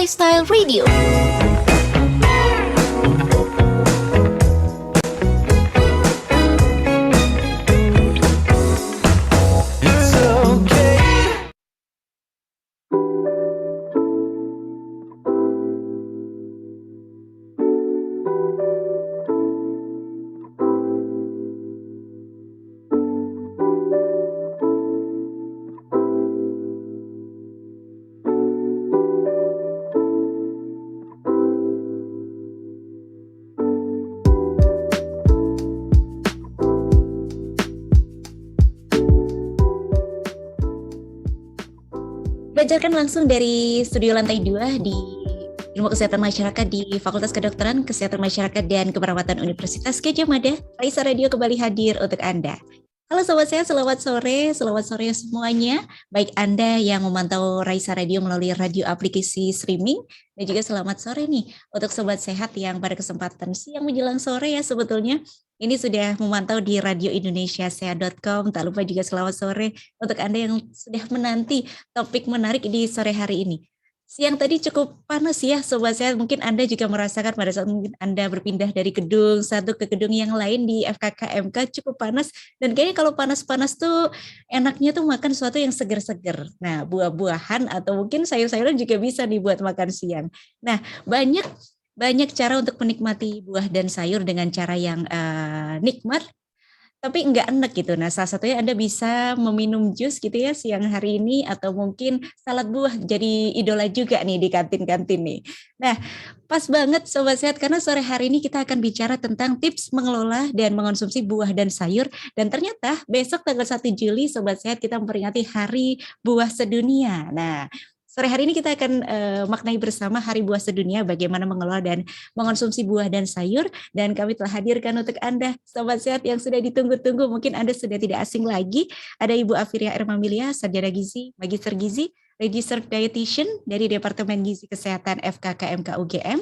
Lifestyle Radio. Belajarkan langsung dari studio lantai 2 di Ilmu Kesehatan Masyarakat di Fakultas Kedokteran, Kesehatan Masyarakat dan Keperawatan Universitas Gadjah Mada. Raisa Radio kembali hadir untuk Anda. Halo Sobat Sehat, selamat sore semuanya. Baik Anda yang memantau Raisa Radio melalui radio aplikasi streaming, dan juga selamat sore nih untuk Sobat Sehat yang pada kesempatan siang menjelang sore ya sebetulnya. Ini sudah memantau di radioindonesiasehat.com. Tak lupa juga selamat sore untuk Anda yang sudah menanti topik menarik di sore hari ini. Siang tadi cukup panas ya Sobat Sehat. Mungkin Anda juga merasakan pada saat mungkin Anda berpindah dari gedung satu ke gedung yang lain di FKKMK cukup panas. Dan kayaknya kalau panas-panas tuh enaknya tuh makan sesuatu yang seger-seger. Nah, buah-buahan atau mungkin sayur-sayuran juga bisa dibuat makan siang. Nah, banyak cara untuk menikmati buah dan sayur dengan cara yang nikmat, tapi enggak enak gitu. Nah, salah satunya Anda bisa meminum jus gitu ya siang hari ini, atau mungkin salad buah jadi idola juga nih di kantin-kantin nih. Nah, pas banget Sobat Sehat karena sore hari ini kita akan bicara tentang tips mengelola dan mengonsumsi buah dan sayur. Dan ternyata besok tanggal 1 Juli Sobat Sehat kita memperingati Hari Buah Sedunia. Nah, sore hari ini kita akan maknai bersama Hari Buah Sedunia, bagaimana mengelola dan mengonsumsi buah dan sayur. Dan kami telah hadirkan untuk Anda, Sobat Sehat yang sudah ditunggu-tunggu. Mungkin Anda sudah tidak asing lagi. Ada Ibu Afiria Ermamilia, Sarjana Gizi, Magister Gizi, Registered Dietitian dari Departemen Gizi Kesehatan FKKMK UGM.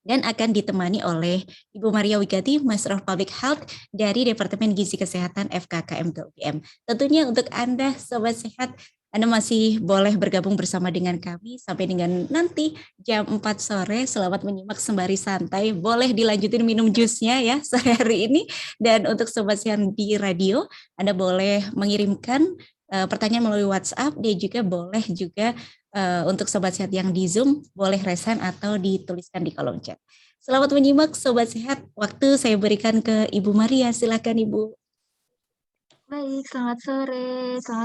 Dan akan ditemani oleh Ibu Maria Wigati, Master of Public Health dari Departemen Gizi Kesehatan FKKMK UGM. Tentunya untuk Anda, Sobat Sehat, Anda masih boleh bergabung bersama dengan kami sampai dengan nanti jam 4 sore. Selamat menyimak sembari santai. Boleh dilanjutin minum jusnya ya sore hari ini. Dan untuk Sobat Sehat di radio, Anda boleh mengirimkan pertanyaan melalui WhatsApp. Dia juga boleh juga untuk Sobat Sehat yang di Zoom, boleh resign atau dituliskan di kolom chat. Selamat menyimak Sobat Sehat. Waktu saya berikan ke Ibu Maria. Silakan Ibu. Baik, selamat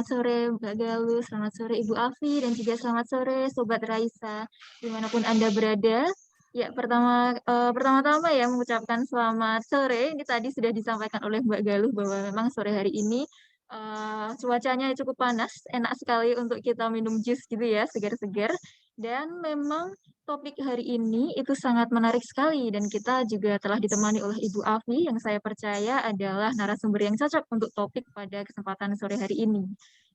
sore Mbak Galuh, selamat sore Ibu Afi, dan juga selamat sore Sobat Raisa, dimanapun Anda berada. Ya, pertama-tama ya mengucapkan selamat sore. Ini tadi sudah disampaikan oleh Mbak Galuh bahwa memang sore hari ini cuacanya cukup panas, enak sekali untuk kita minum jus gitu ya, segar-segar. Dan memang topik hari ini itu sangat menarik sekali dan kita juga telah ditemani oleh Ibu Afi yang saya percaya adalah narasumber yang cocok untuk topik pada kesempatan sore hari ini.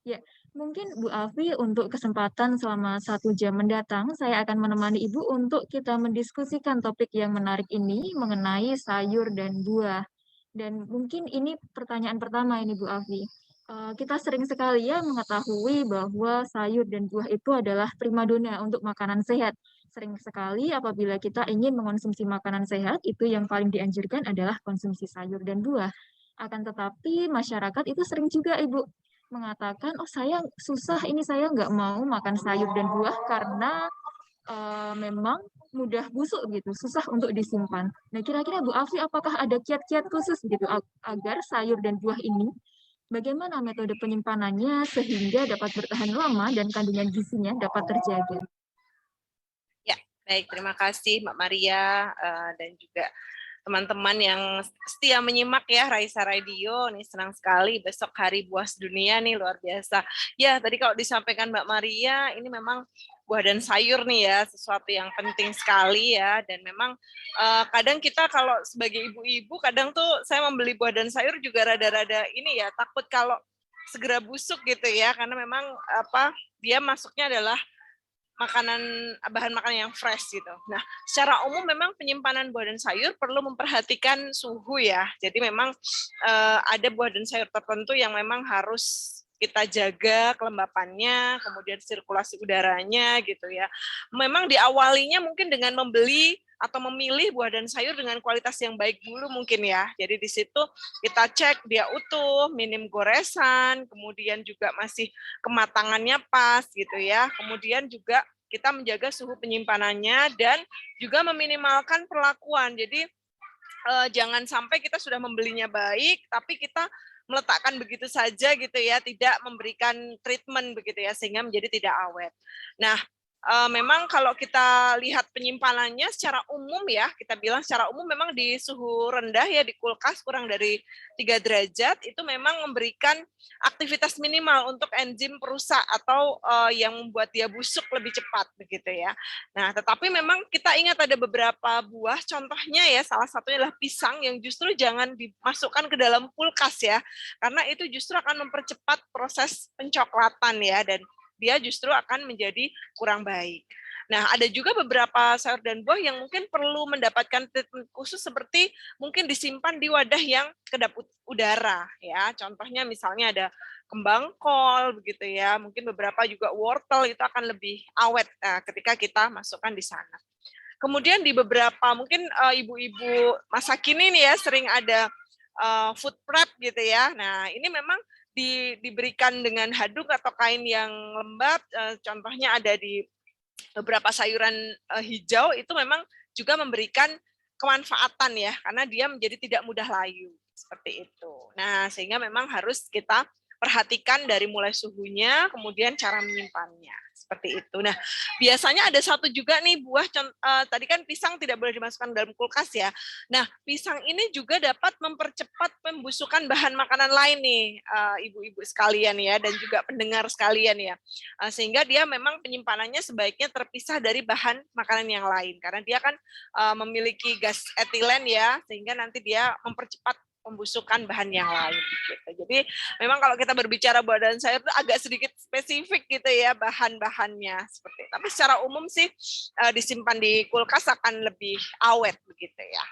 Ya, mungkin Bu Afi untuk kesempatan selama 1 jam mendatang saya akan menemani Ibu untuk kita mendiskusikan topik yang menarik ini mengenai sayur dan buah. Dan mungkin ini pertanyaan pertama ini Bu Afi. Kita sering sekali ya mengetahui bahwa sayur dan buah itu adalah primadona untuk makanan sehat. Sering sekali apabila kita ingin mengonsumsi makanan sehat, itu yang paling dianjurkan adalah konsumsi sayur dan buah. Akan tetapi masyarakat itu sering juga Ibu mengatakan, oh saya susah ini saya nggak mau makan sayur dan buah karena memang mudah busuk gitu, susah untuk disimpan. Nah kira-kira Bu Afi apakah ada kiat-kiat khusus gitu agar sayur dan buah ini bagaimana metode penyimpanannya sehingga dapat bertahan lama dan kandungan gizinya dapat terjaga? Ya, baik. Terima kasih Mbak Maria dan juga teman-teman yang setia menyimak ya Raisa Radio. Nih senang sekali besok Hari Buah Sedunia nih, luar biasa. Ya, tadi kalau disampaikan Mbak Maria, ini memang buah dan sayur nih ya, sesuatu yang penting sekali ya. Dan memang kadang kita kalau sebagai ibu-ibu, kadang tuh saya membeli buah dan sayur juga rada-rada ini ya, takut kalau segera busuk gitu ya, karena memang dia masuknya adalah bahan makanan yang fresh gitu. Nah, secara umum memang penyimpanan buah dan sayur perlu memperhatikan suhu ya. Jadi memang ada buah dan sayur tertentu yang memang harus kita jaga kelembapannya, kemudian sirkulasi udaranya gitu ya. Memang diawalinya mungkin dengan membeli atau memilih buah dan sayur dengan kualitas yang baik dulu mungkin ya. Jadi di situ kita cek dia utuh, minim goresan, kemudian juga masih kematangannya pas gitu ya. Kemudian juga kita menjaga suhu penyimpanannya dan juga meminimalkan perlakuan. Jadi jangan sampai kita sudah membelinya baik, tapi kita meletakkan begitu saja gitu ya, tidak memberikan treatment begitu ya, sehingga menjadi tidak awet. Nah, memang kalau kita lihat penyimpanannya secara umum ya, kita bilang secara umum memang di suhu rendah ya, di kulkas kurang dari 3 derajat, itu memang memberikan aktivitas minimal untuk enzim perusak atau yang membuat dia busuk lebih cepat begitu ya. Nah, tetapi memang kita ingat ada beberapa buah, contohnya ya, salah satunya adalah pisang yang justru jangan dimasukkan ke dalam kulkas ya, karena itu justru akan mempercepat proses pencoklatan ya, dan dia justru akan menjadi kurang baik. Nah, ada juga beberapa sayur dan buah yang mungkin perlu mendapatkan treatment khusus seperti mungkin disimpan di wadah yang kedap udara ya. Contohnya misalnya ada kembang kol begitu ya. Mungkin beberapa juga wortel itu akan lebih awet ketika kita masukkan di sana. Kemudian di beberapa mungkin ibu-ibu masa kini nih ya sering ada food prep gitu ya. Nah, ini memang diberikan dengan handuk atau kain yang lembab. Contohnya ada di beberapa sayuran hijau itu memang juga memberikan kemanfaatan ya, karena dia menjadi tidak mudah layu seperti itu. Nah, sehingga memang harus kita perhatikan dari mulai suhunya, kemudian cara menyimpannya seperti itu. Nah, biasanya ada satu juga nih buah, tadi kan pisang tidak boleh dimasukkan dalam kulkas ya. Nah, pisang ini juga dapat mempercepat pembusukan bahan makanan lain nih, ibu-ibu sekalian ya, dan juga pendengar sekalian ya. Sehingga dia memang penyimpanannya sebaiknya terpisah dari bahan makanan yang lain, karena dia kan memiliki gas etilen ya, sehingga nanti dia mempercepat pembusukan bahan yang lain gitu. Jadi memang kalau kita berbicara buah dan sayur itu agak sedikit spesifik gitu ya bahan-bahannya seperti itu. Tapi secara umum sih disimpan di kulkas akan lebih awet begitu ya.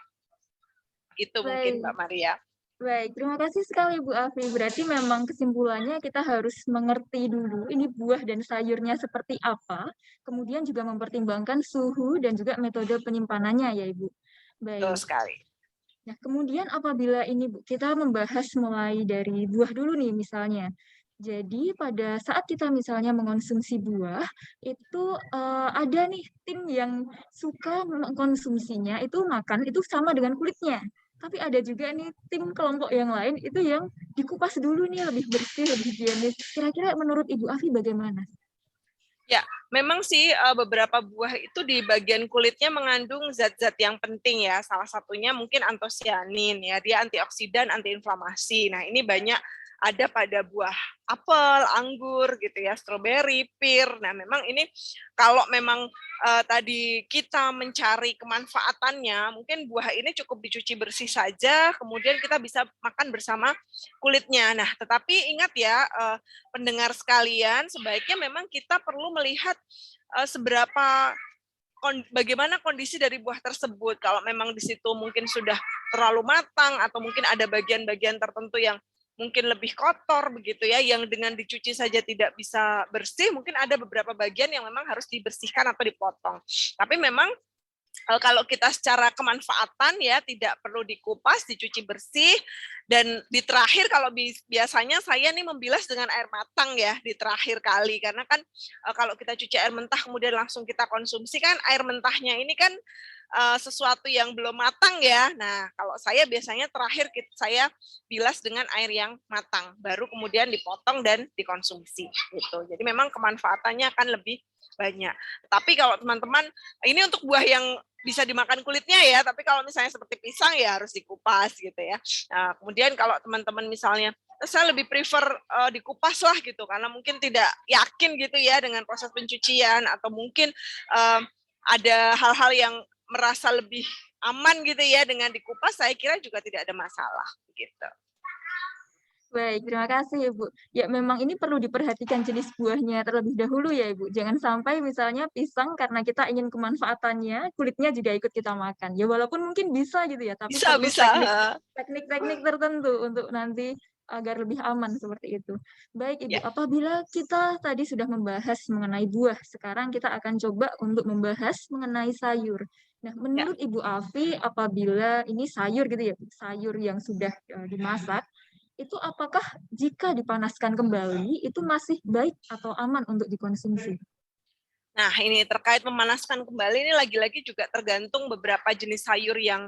Itu mungkin Mbak Maria. Baik, terima kasih sekali Bu Afi. Berarti memang kesimpulannya kita harus mengerti dulu ini buah dan sayurnya seperti apa, kemudian juga mempertimbangkan suhu dan juga metode penyimpanannya ya Ibu. Betul Baik. sekali. Nah, kemudian apabila ini Bu, kita membahas mulai dari buah dulu nih misalnya. Jadi pada saat kita misalnya mengonsumsi buah, itu ada nih tim yang suka mengkonsumsinya itu makan itu sama dengan kulitnya. Tapi ada juga nih tim kelompok yang lain itu yang dikupas dulu nih lebih bersih, lebih higienis. Kira-kira menurut Ibu Afi bagaimana? Ya, memang sih beberapa buah itu di bagian kulitnya mengandung zat-zat yang penting ya. Salah satunya mungkin antosianin ya, dia antioksidan, antiinflamasi. Nah, ini banyak ada pada buah apel, anggur gitu ya, stroberi, pir. Nah, memang ini kalau memang tadi kita mencari kemanfaatannya, mungkin buah ini cukup dicuci bersih saja, kemudian kita bisa makan bersama kulitnya. Nah, tetapi ingat ya, pendengar sekalian, sebaiknya memang kita perlu melihat seberapa bagaimana kondisi dari buah tersebut. Kalau memang di situ mungkin sudah terlalu matang atau mungkin ada bagian-bagian tertentu yang mungkin lebih kotor begitu ya, yang dengan dicuci saja tidak bisa bersih, mungkin ada beberapa bagian yang memang harus dibersihkan atau dipotong. Tapi memang kalau kita secara kemanfaatan ya tidak perlu dikupas, dicuci bersih, dan di terakhir kalau biasanya saya nih membilas dengan air matang ya di terakhir kali, karena kan kalau kita cuci air mentah kemudian langsung kita konsumsi kan air mentahnya ini kan sesuatu yang belum matang ya. Nah, kalau saya biasanya terakhir saya bilas dengan air yang matang, baru kemudian dipotong dan dikonsumsi gitu. Jadi memang kemanfaatannya akan lebih banyak. Tapi kalau teman-teman, ini untuk buah yang bisa dimakan kulitnya ya, tapi kalau misalnya seperti pisang ya harus dikupas gitu ya. Nah, kemudian kalau teman-teman misalnya, saya lebih prefer dikupas lah gitu, karena mungkin tidak yakin gitu ya dengan proses pencucian, atau mungkin ada hal-hal yang merasa lebih aman gitu ya dengan dikupas, saya kira juga tidak ada masalah gitu. Baik, terima kasih Ibu. Ya memang ini perlu diperhatikan jenis buahnya terlebih dahulu ya Ibu. Jangan sampai misalnya pisang karena kita ingin kemanfaatannya, kulitnya juga ikut kita makan. Ya walaupun mungkin bisa gitu ya, tapi perlu Bisa. teknik-teknik tertentu untuk nanti agar lebih aman seperti itu. Baik Ibu, Ya. apabila kita tadi sudah membahas mengenai buah, sekarang kita akan coba untuk membahas mengenai sayur. Nah, Ya. menurut Ibu Afi, apabila ini sayur gitu ya, sayur yang sudah dimasak, itu apakah jika dipanaskan kembali itu masih baik atau aman untuk dikonsumsi? Nah, ini terkait memanaskan kembali, ini lagi-lagi juga tergantung beberapa jenis sayur yang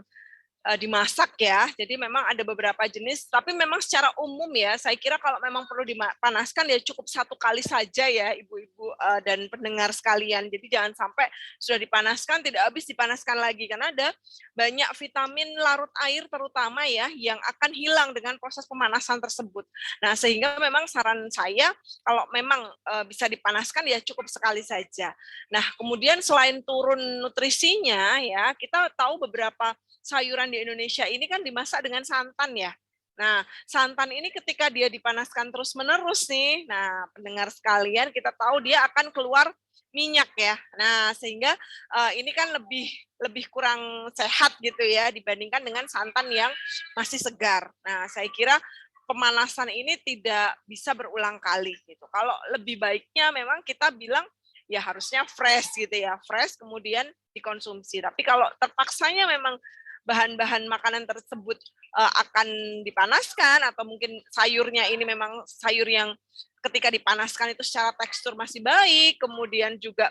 dimasak ya. Jadi memang ada beberapa jenis, tapi memang secara umum ya, saya kira kalau memang perlu dipanaskan ya cukup 1 kali saja ya, ibu-ibu dan pendengar sekalian. Jadi jangan sampai sudah dipanaskan tidak habis dipanaskan lagi, karena ada banyak vitamin larut air terutama ya yang akan hilang dengan proses pemanasan tersebut. Nah, sehingga memang saran saya kalau memang bisa dipanaskan ya cukup sekali saja. Nah, kemudian selain turun nutrisinya ya, kita tahu beberapa sayuran di Indonesia ini kan dimasak dengan santan ya. Nah, santan ini ketika dia dipanaskan terus-menerus nih, nah pendengar sekalian kita tahu dia akan keluar minyak ya. Nah, sehingga ini kan lebih kurang sehat gitu ya dibandingkan dengan santan yang masih segar. Nah, saya kira pemanasan ini tidak bisa berulang kali gitu. Kalau lebih baiknya memang kita bilang ya harusnya fresh gitu ya, fresh kemudian dikonsumsi. Tapi kalau terpaksanya memang bahan-bahan makanan tersebut akan dipanaskan atau mungkin sayurnya ini memang sayur yang ketika dipanaskan itu secara tekstur masih baik, kemudian juga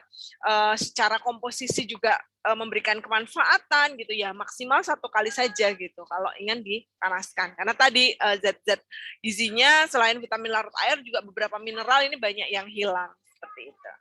secara komposisi juga memberikan kemanfaatan gitu ya, maksimal 1 kali saja gitu kalau ingin dipanaskan. Karena tadi zat-zat gizinya selain vitamin larut air juga beberapa mineral ini banyak yang hilang seperti itu.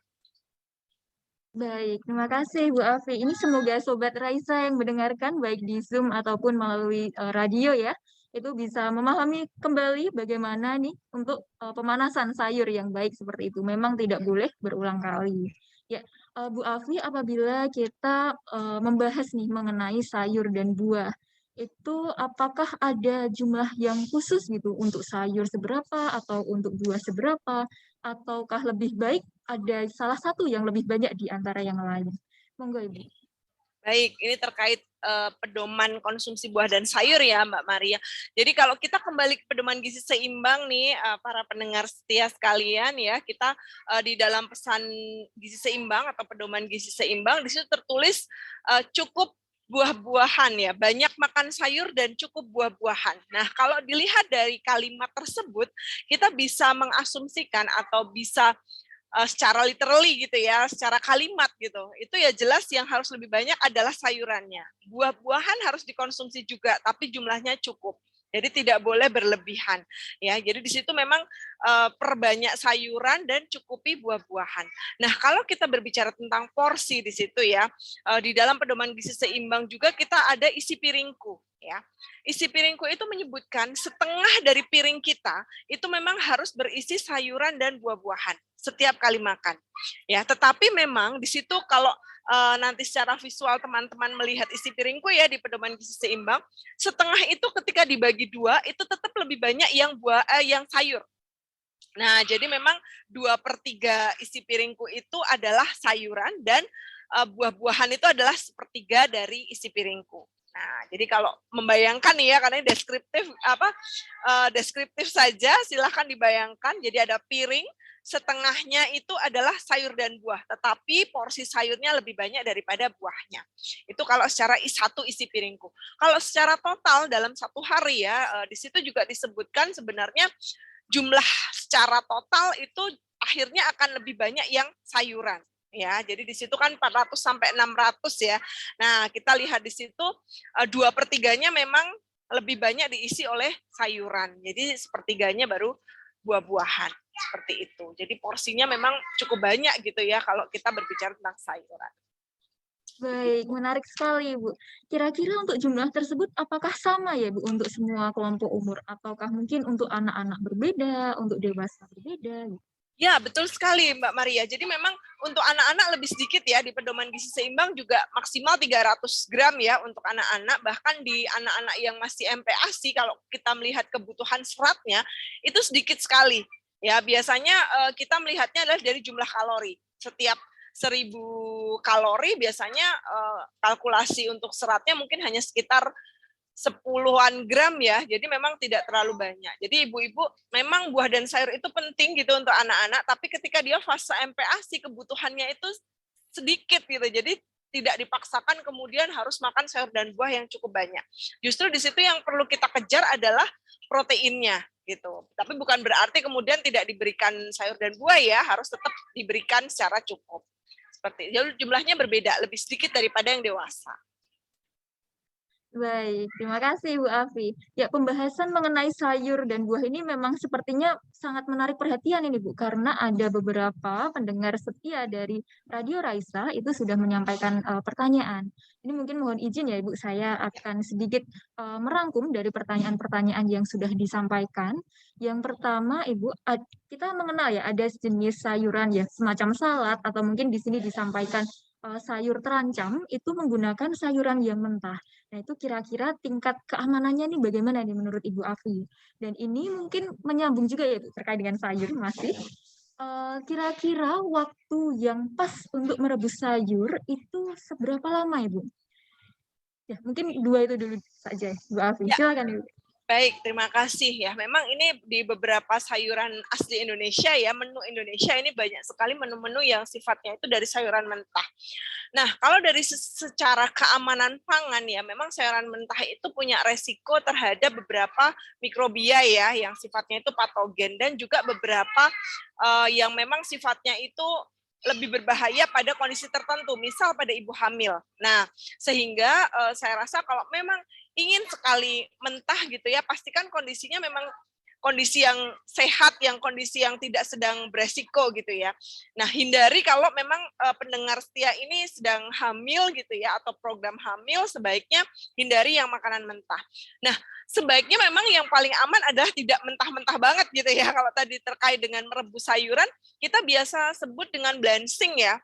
Baik, terima kasih Bu Afi. Ini semoga Sobat Raisa yang mendengarkan baik di Zoom ataupun melalui radio ya, itu bisa memahami kembali bagaimana nih untuk pemanasan sayur yang baik seperti itu. Memang tidak boleh berulang kali. Ya, Bu Afi, apabila kita membahas nih mengenai sayur dan buah, itu apakah ada jumlah yang khusus gitu untuk sayur seberapa atau untuk buah seberapa? Ataukah lebih baik ada salah satu yang lebih banyak di antara yang lain? Monggo Ibu. Baik, ini terkait pedoman konsumsi buah dan sayur ya Mbak Maria. Jadi kalau kita kembali ke pedoman gizi seimbang nih para pendengar setia sekalian ya, kita di dalam pesan gizi seimbang atau pedoman gizi seimbang di situ tertulis cukup buah-buahan ya, banyak makan sayur dan cukup buah-buahan. Nah, kalau dilihat dari kalimat tersebut, kita bisa mengasumsikan atau bisa secara literally gitu ya, secara kalimat gitu. Itu ya jelas yang harus lebih banyak adalah sayurannya. Buah-buahan harus dikonsumsi juga, tapi jumlahnya cukup. Jadi tidak boleh berlebihan ya. Jadi di situ memang perbanyak sayuran dan cukupi buah-buahan. Nah, kalau kita berbicara tentang porsi di situ ya, di dalam pedoman gizi seimbang juga kita ada isi piringku ya. Isi piringku itu menyebutkan setengah dari piring kita itu memang harus berisi sayuran dan buah-buahan setiap kali makan. Ya, tetapi memang di situ kalau nanti secara visual teman-teman melihat isi piringku ya di pedoman gizi seimbang, setengah itu ketika dibagi 2 itu tetap lebih banyak yang yang sayur. Nah, jadi memang 2/3 isi piringku itu adalah sayuran dan buah-buahan itu adalah 1/3 dari isi piringku. Nah, jadi kalau membayangkan nih ya, karena ini deskriptif saja, silahkan dibayangkan. Jadi ada piring, setengahnya itu adalah sayur dan buah, tetapi porsi sayurnya lebih banyak daripada buahnya. Itu kalau secara satu isi piringku. Kalau secara total dalam satu hari ya, di situ juga disebutkan sebenarnya jumlah secara total itu akhirnya akan lebih banyak yang sayuran. Ya, jadi di situ kan 400 sampai 600 ya. Nah, kita lihat di situ 2/3-nya memang lebih banyak diisi oleh sayuran. Jadi 1/3-nya baru buah-buahan seperti itu. Jadi porsinya memang cukup banyak gitu ya kalau kita berbicara tentang sayuran. Baik, menarik sekali, Bu. Kira-kira untuk jumlah tersebut apakah sama ya, Bu, untuk semua kelompok umur? Ataukah mungkin untuk anak-anak berbeda, untuk dewasa berbeda? Gitu? Ya, betul sekali Mbak Maria. Jadi memang untuk anak-anak lebih sedikit ya, di pedoman gizi seimbang juga maksimal 300 gram ya untuk anak-anak. Bahkan di anak-anak yang masih MPASI, kalau kita melihat kebutuhan seratnya, itu sedikit sekali. Ya, biasanya kita melihatnya adalah dari jumlah kalori. Setiap 1000 kalori biasanya kalkulasi untuk seratnya mungkin hanya sekitar sepuluhan gram ya, jadi memang tidak terlalu banyak. Jadi ibu-ibu memang buah dan sayur itu penting gitu untuk anak-anak, tapi ketika dia fase MPASI kebutuhannya itu sedikit gitu, jadi tidak dipaksakan kemudian harus makan sayur dan buah yang cukup banyak. Justru di situ yang perlu kita kejar adalah proteinnya gitu. Tapi bukan berarti kemudian tidak diberikan sayur dan buah ya, harus tetap diberikan secara cukup. Seperti itu. Jumlahnya berbeda, lebih sedikit daripada yang dewasa. Baik, terima kasih Bu Afi. Ya, pembahasan mengenai sayur dan buah ini memang sepertinya sangat menarik perhatian ini Bu, karena ada beberapa pendengar setia dari Radio Raisa itu sudah menyampaikan pertanyaan. Ini mungkin mohon izin ya Ibu, saya akan sedikit merangkum dari pertanyaan-pertanyaan yang sudah disampaikan. Yang pertama Ibu, kita mengenal ya ada jenis sayuran ya, semacam salad atau mungkin di sini disampaikan sayur terancam itu menggunakan sayuran yang mentah. Nah, itu kira-kira tingkat keamanannya nih bagaimana nih menurut Ibu Afi? Dan ini mungkin menyambung juga ya Bu, terkait dengan sayur masih. Kira-kira waktu yang pas untuk merebus sayur itu seberapa lama Ibu? Ya, mungkin dua itu dulu saja Bu Afi. Ya. Silakan Ibu. Baik, terima kasih ya. Memang ini di beberapa sayuran asli Indonesia ya, menu Indonesia ini banyak sekali menu-menu yang sifatnya itu dari sayuran mentah. Nah, kalau dari secara keamanan pangan ya, memang sayuran mentah itu punya resiko terhadap beberapa mikrobia ya, yang sifatnya itu patogen dan juga beberapa yang memang sifatnya itu lebih berbahaya pada kondisi tertentu, misal pada ibu hamil. Nah, sehingga saya rasa kalau memang ingin sekali mentah gitu ya, pastikan kondisinya memang kondisi yang sehat, yang kondisi yang tidak sedang beresiko gitu ya. Nah, hindari kalau memang pendengar setia ini sedang hamil gitu ya, atau program hamil, sebaiknya hindari yang makanan mentah. Nah, sebaiknya memang yang paling aman adalah tidak mentah-mentah banget gitu ya. Kalau tadi terkait dengan merebus sayuran, kita biasa sebut dengan blanching ya.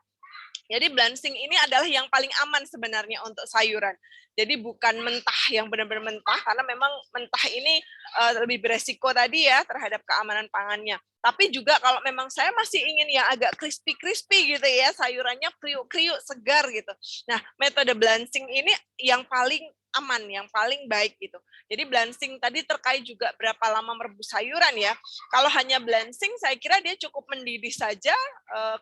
Jadi blanching ini adalah yang paling aman sebenarnya untuk sayuran. Jadi bukan mentah yang benar-benar mentah, karena memang mentah ini lebih beresiko tadi ya terhadap keamanan pangannya. Tapi juga kalau memang saya masih ingin yang agak crispy-crispy gitu ya, sayurannya kriuk-kriuk, segar gitu. Nah, metode blanching ini yang paling aman, yang paling baik gitu. Jadi blanching tadi terkait juga berapa lama merebus sayuran ya. Kalau hanya blanching, saya kira dia cukup mendidih saja,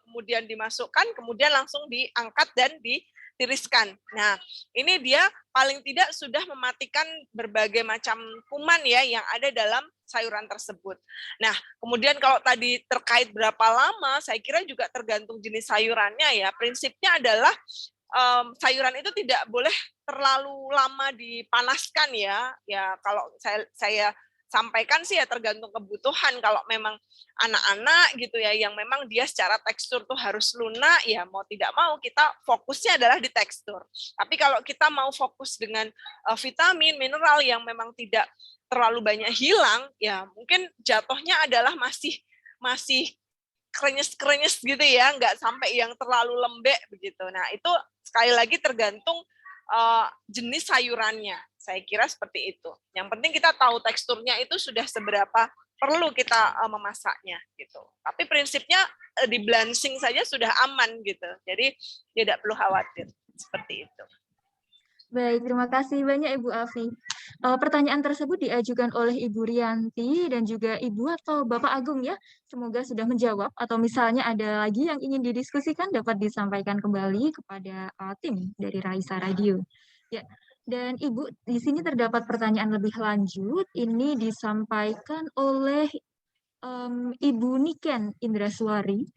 kemudian dimasukkan, kemudian langsung diangkat dan ditiriskan. Nah, ini dia paling tidak sudah mematikan berbagai macam kuman ya yang ada dalam sayuran tersebut. Nah, kemudian kalau tadi terkait berapa lama, saya kira juga tergantung jenis sayurannya ya. Prinsipnya adalah sayuran itu tidak boleh terlalu lama dipanaskan ya. Ya kalau saya sampaikan sih ya tergantung kebutuhan. Kalau memang anak-anak gitu ya yang memang dia secara tekstur tuh harus lunak, ya mau tidak mau kita fokusnya adalah di tekstur. Tapi kalau kita mau fokus dengan vitamin, mineral yang memang tidak terlalu banyak hilang, ya mungkin jatuhnya adalah masih krenyes-krenyes gitu ya, nggak sampai yang terlalu lembek begitu. Nah itu sekali lagi tergantung jenis sayurannya. Saya kira seperti itu. Yang penting kita tahu teksturnya itu sudah seberapa perlu kita memasaknya gitu. Tapi prinsipnya di blanching saja sudah aman gitu. Jadi tidak perlu khawatir seperti itu. Baik, terima kasih banyak Ibu Afi. Pertanyaan tersebut diajukan oleh Ibu Rianti dan juga Ibu atau Bapak Agung ya. Semoga sudah menjawab atau misalnya ada lagi yang ingin didiskusikan dapat disampaikan kembali kepada tim dari Raisa Radio. Ya, dan Ibu di sini terdapat pertanyaan lebih lanjut. Ini disampaikan oleh Ibu Niken Indraswari.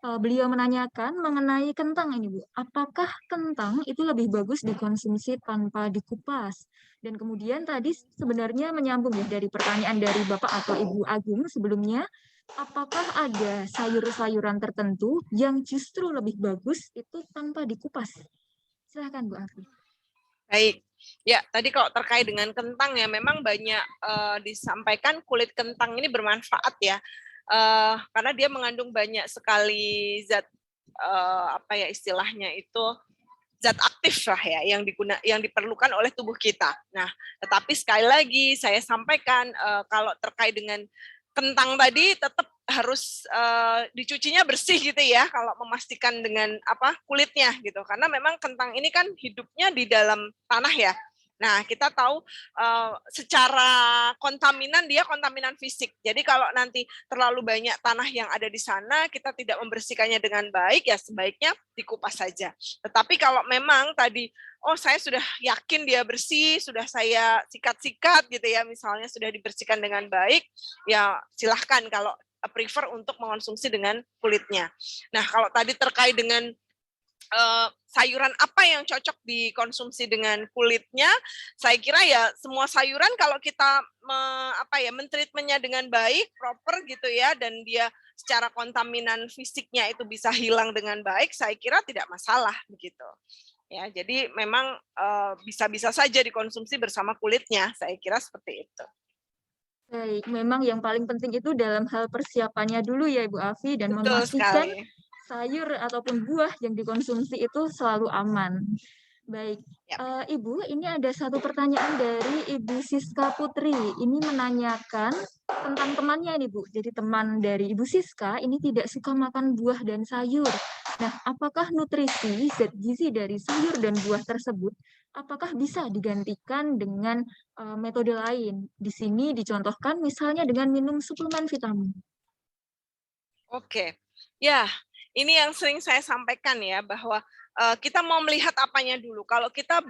Beliau menanyakan mengenai kentang ini, Bu. Apakah kentang itu lebih bagus dikonsumsi tanpa dikupas? Dan kemudian tadi sebenarnya menyambung ya dari pertanyaan dari Bapak atau Ibu Agung sebelumnya, apakah ada sayur-sayuran tertentu yang justru lebih bagus itu tanpa dikupas? Silakan Bu Afi. Baik. Ya, tadi kalau terkait dengan kentang ya memang banyak disampaikan kulit kentang ini bermanfaat ya. Karena dia mengandung banyak sekali zat apa ya istilahnya itu zat aktif lah ya yang diperlukan oleh tubuh kita. Nah, tetapi sekali lagi saya sampaikan kalau terkait dengan kentang tadi tetap harus dicucinya bersih gitu ya kalau memastikan dengan kulitnya gitu. Karena memang kentang ini kan hidupnya di dalam tanah ya. Nah, kita tahu secara kontaminan dia kontaminan fisik. Jadi kalau nanti terlalu banyak tanah yang ada di sana, kita tidak membersihkannya dengan baik, ya sebaiknya dikupas saja. Tetapi kalau memang tadi, saya sudah yakin dia bersih, sudah saya sikat-sikat gitu ya, misalnya sudah dibersihkan dengan baik, ya silahkan kalau prefer untuk mengonsumsi dengan kulitnya. Nah, kalau tadi terkait dengan sayuran apa yang cocok dikonsumsi dengan kulitnya, saya kira ya semua sayuran kalau kita mentreatmentnya dengan baik, proper gitu ya, dan dia secara kontaminan fisiknya itu bisa hilang dengan baik, saya kira tidak masalah begitu. Ya, jadi memang bisa-bisa saja dikonsumsi bersama kulitnya, saya kira seperti itu. Baik, memang yang paling penting itu dalam hal persiapannya dulu ya Ibu Afi, dan Betul memastikan sekali. sayur ataupun buah yang dikonsumsi itu selalu aman. Baik, Ya. Ibu, ini ada satu pertanyaan dari Ibu Siska Putri. Ini menanyakan tentang temannya nih Bu. Jadi teman dari Ibu Siska ini tidak suka makan buah dan sayur. Nah, apakah nutrisi zat gizi dari sayur dan buah tersebut apakah bisa digantikan dengan metode lain? Di sini dicontohkan misalnya dengan minum suplemen vitamin. Oke, ya ini yang sering saya sampaikan ya, bahwa kita mau melihat apanya dulu. Kalau kita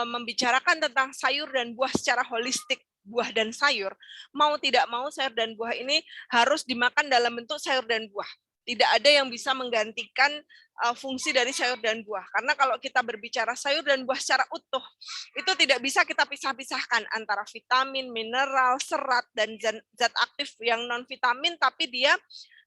membicarakan tentang sayur dan buah secara holistik, buah dan sayur, mau tidak mau sayur dan buah ini harus dimakan dalam bentuk sayur dan buah. Tidak ada yang bisa menggantikan fungsi dari sayur dan buah. Karena kalau kita berbicara sayur dan buah secara utuh, itu tidak bisa kita pisah-pisahkan antara vitamin, mineral, serat, dan zat aktif yang non-vitamin, tapi dia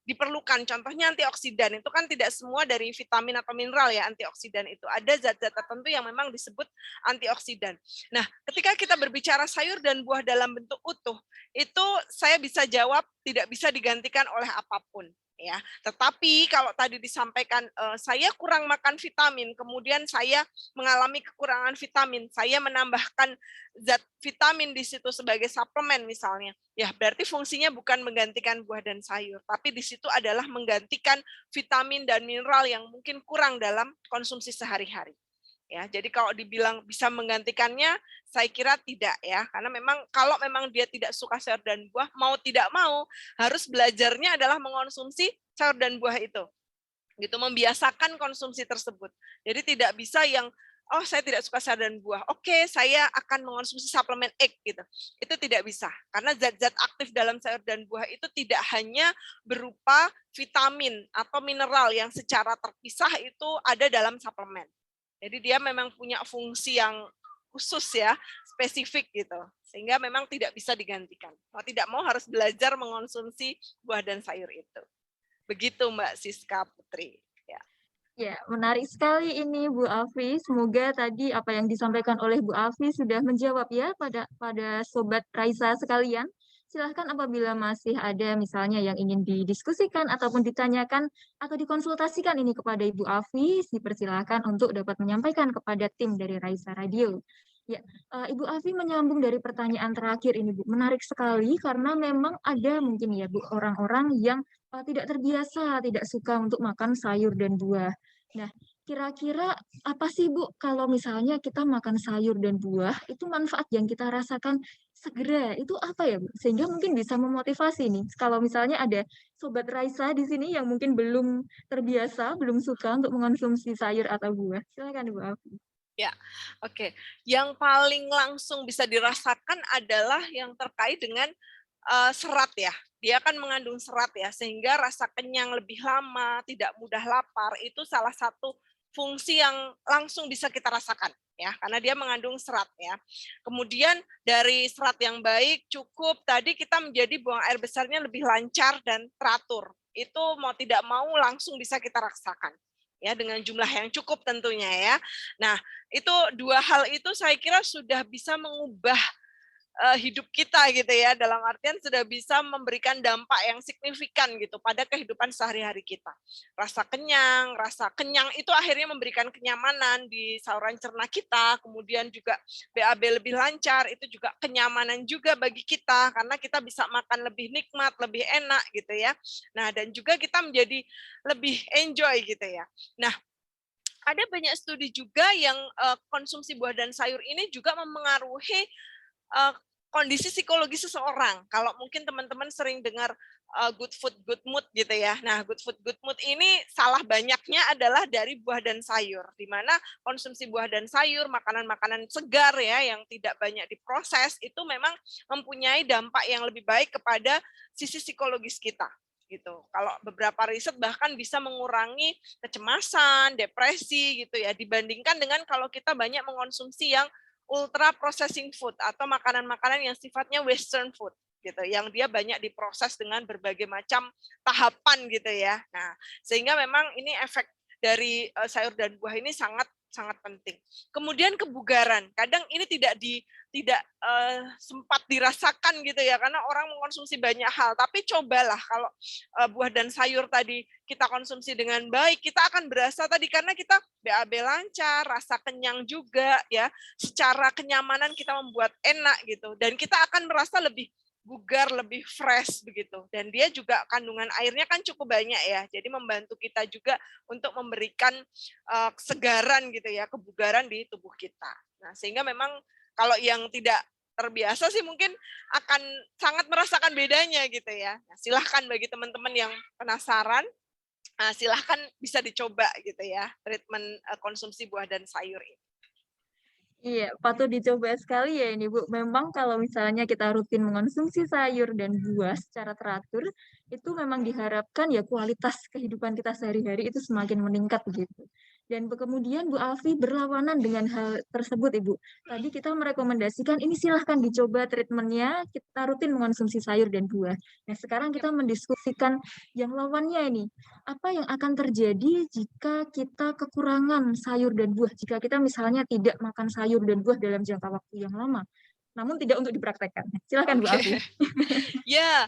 diperlukan. Contohnya antioksidan, itu kan tidak semua dari vitamin atau mineral ya antioksidan itu. Ada zat-zat tertentu yang memang disebut antioksidan. Nah, ketika kita berbicara sayur dan buah dalam bentuk utuh, itu saya bisa jawab tidak bisa digantikan oleh apapun. Ya, tetapi kalau tadi disampaikan saya kurang makan vitamin, kemudian saya mengalami kekurangan vitamin, saya menambahkan zat vitamin di situ sebagai suplemen misalnya, ya berarti fungsinya bukan menggantikan buah dan sayur, tapi di situ adalah menggantikan vitamin dan mineral yang mungkin kurang dalam konsumsi sehari-hari. Ya, jadi kalau dibilang bisa menggantikannya, saya kira tidak ya, karena memang kalau memang dia tidak suka sayur dan buah, mau tidak mau harus belajarnya adalah mengonsumsi sayur dan buah itu, gitu, membiasakan konsumsi tersebut. Jadi tidak bisa yang saya tidak suka sayur dan buah, oke saya akan mengonsumsi suplemen egg gitu. Itu tidak bisa, karena zat-zat aktif dalam sayur dan buah itu tidak hanya berupa vitamin atau mineral yang secara terpisah itu ada dalam suplemen. Jadi dia memang punya fungsi yang khusus ya, spesifik gitu. Sehingga memang tidak bisa digantikan. Mau tidak mau harus belajar mengonsumsi buah dan sayur itu. Begitu Mbak Siska Putri. Ya, menarik sekali ini Bu Afi. Semoga tadi apa yang disampaikan oleh Bu Afi sudah menjawab ya pada Sobat Raisa sekalian. Silahkan apabila masih ada misalnya yang ingin didiskusikan ataupun ditanyakan atau dikonsultasikan ini kepada Ibu Afi, dipersilahkan untuk dapat menyampaikan kepada tim dari Raisa Radio. Ya, Ibu Afi menyambung dari pertanyaan terakhir ini Bu. Menarik sekali karena memang ada mungkin ya Bu orang-orang yang tidak terbiasa, tidak suka untuk makan sayur dan buah. Nah, kira-kira apa sih Bu kalau misalnya kita makan sayur dan buah, itu manfaat yang kita rasakan segera, itu apa ya Bu? Sehingga mungkin bisa memotivasi nih, kalau misalnya ada Sobat Raisa di sini yang mungkin belum terbiasa, belum suka untuk mengonsumsi sayur atau buah. Silakan Bu Afi. Ya, oke. Yang paling langsung bisa dirasakan adalah yang terkait dengan serat ya. Dia kan mengandung serat ya, sehingga rasa kenyang lebih lama, tidak mudah lapar, itu salah satu fungsi yang langsung bisa kita rasakan ya, karena dia mengandung serat ya. Kemudian dari serat yang baik cukup, tadi kita menjadi buang air besarnya lebih lancar dan teratur. Itu mau tidak mau langsung bisa kita rasakan ya, dengan jumlah yang cukup tentunya ya. Nah, itu dua hal itu saya kira sudah bisa mengubah hidup kita gitu ya, dalam artian sudah bisa memberikan dampak yang signifikan gitu pada kehidupan sehari-hari kita. Rasa kenyang itu akhirnya memberikan kenyamanan di saluran cerna kita, kemudian juga BAB lebih lancar, itu juga kenyamanan juga bagi kita karena kita bisa makan lebih nikmat, lebih enak gitu ya. Nah, dan juga kita menjadi lebih enjoy gitu ya. Nah, ada banyak studi juga yang konsumsi buah dan sayur ini juga memengaruhi kondisi psikologi seseorang. Kalau mungkin teman-teman sering dengar good food, good mood gitu ya. Nah, good food, good mood ini salah banyaknya adalah dari buah dan sayur, di mana konsumsi buah dan sayur, makanan-makanan segar ya, yang tidak banyak diproses, itu memang mempunyai dampak yang lebih baik kepada sisi psikologis kita. Gitu. Kalau beberapa riset bahkan bisa mengurangi kecemasan, depresi gitu ya, dibandingkan dengan kalau kita banyak mengkonsumsi yang ultra processing food atau makanan-makanan yang sifatnya western food gitu, yang dia banyak diproses dengan berbagai macam tahapan gitu ya. Nah, sehingga memang ini efek dari sayur dan buah ini sangat penting. Kemudian kebugaran, kadang ini tidak sempat dirasakan gitu ya, karena orang mengkonsumsi banyak hal. Tapi cobalah kalau buah dan sayur tadi kita konsumsi dengan baik, kita akan berasa tadi karena kita BAB lancar, rasa kenyang juga ya, secara kenyamanan kita membuat enak gitu, dan kita akan merasa lebih bugar, lebih fresh begitu. Dan dia juga kandungan airnya kan cukup banyak ya, jadi membantu kita juga untuk memberikan kesegaran gitu ya, kebugaran di tubuh kita. Nah, sehingga memang kalau yang tidak terbiasa sih mungkin akan sangat merasakan bedanya gitu ya. Nah, silahkan bagi teman-teman yang penasaran, silahkan bisa dicoba gitu ya, treatment konsumsi buah dan sayur ini. Iya, patut dicoba sekali ya ini Bu. Memang kalau misalnya kita rutin mengonsumsi sayur dan buah secara teratur, itu memang diharapkan ya kualitas kehidupan kita sehari-hari itu semakin meningkat begitu. Dan kemudian Bu Alfi berlawanan dengan hal tersebut Ibu. Tadi kita merekomendasikan ini silahkan dicoba treatmentnya, kita rutin mengonsumsi sayur dan buah. Nah sekarang kita mendiskusikan yang lawannya ini. Apa yang akan terjadi jika kita kekurangan sayur dan buah? Jika kita misalnya tidak makan sayur dan buah dalam jangka waktu yang lama, namun tidak untuk dipraktekkan. Silakan Bu Alfi. Ya,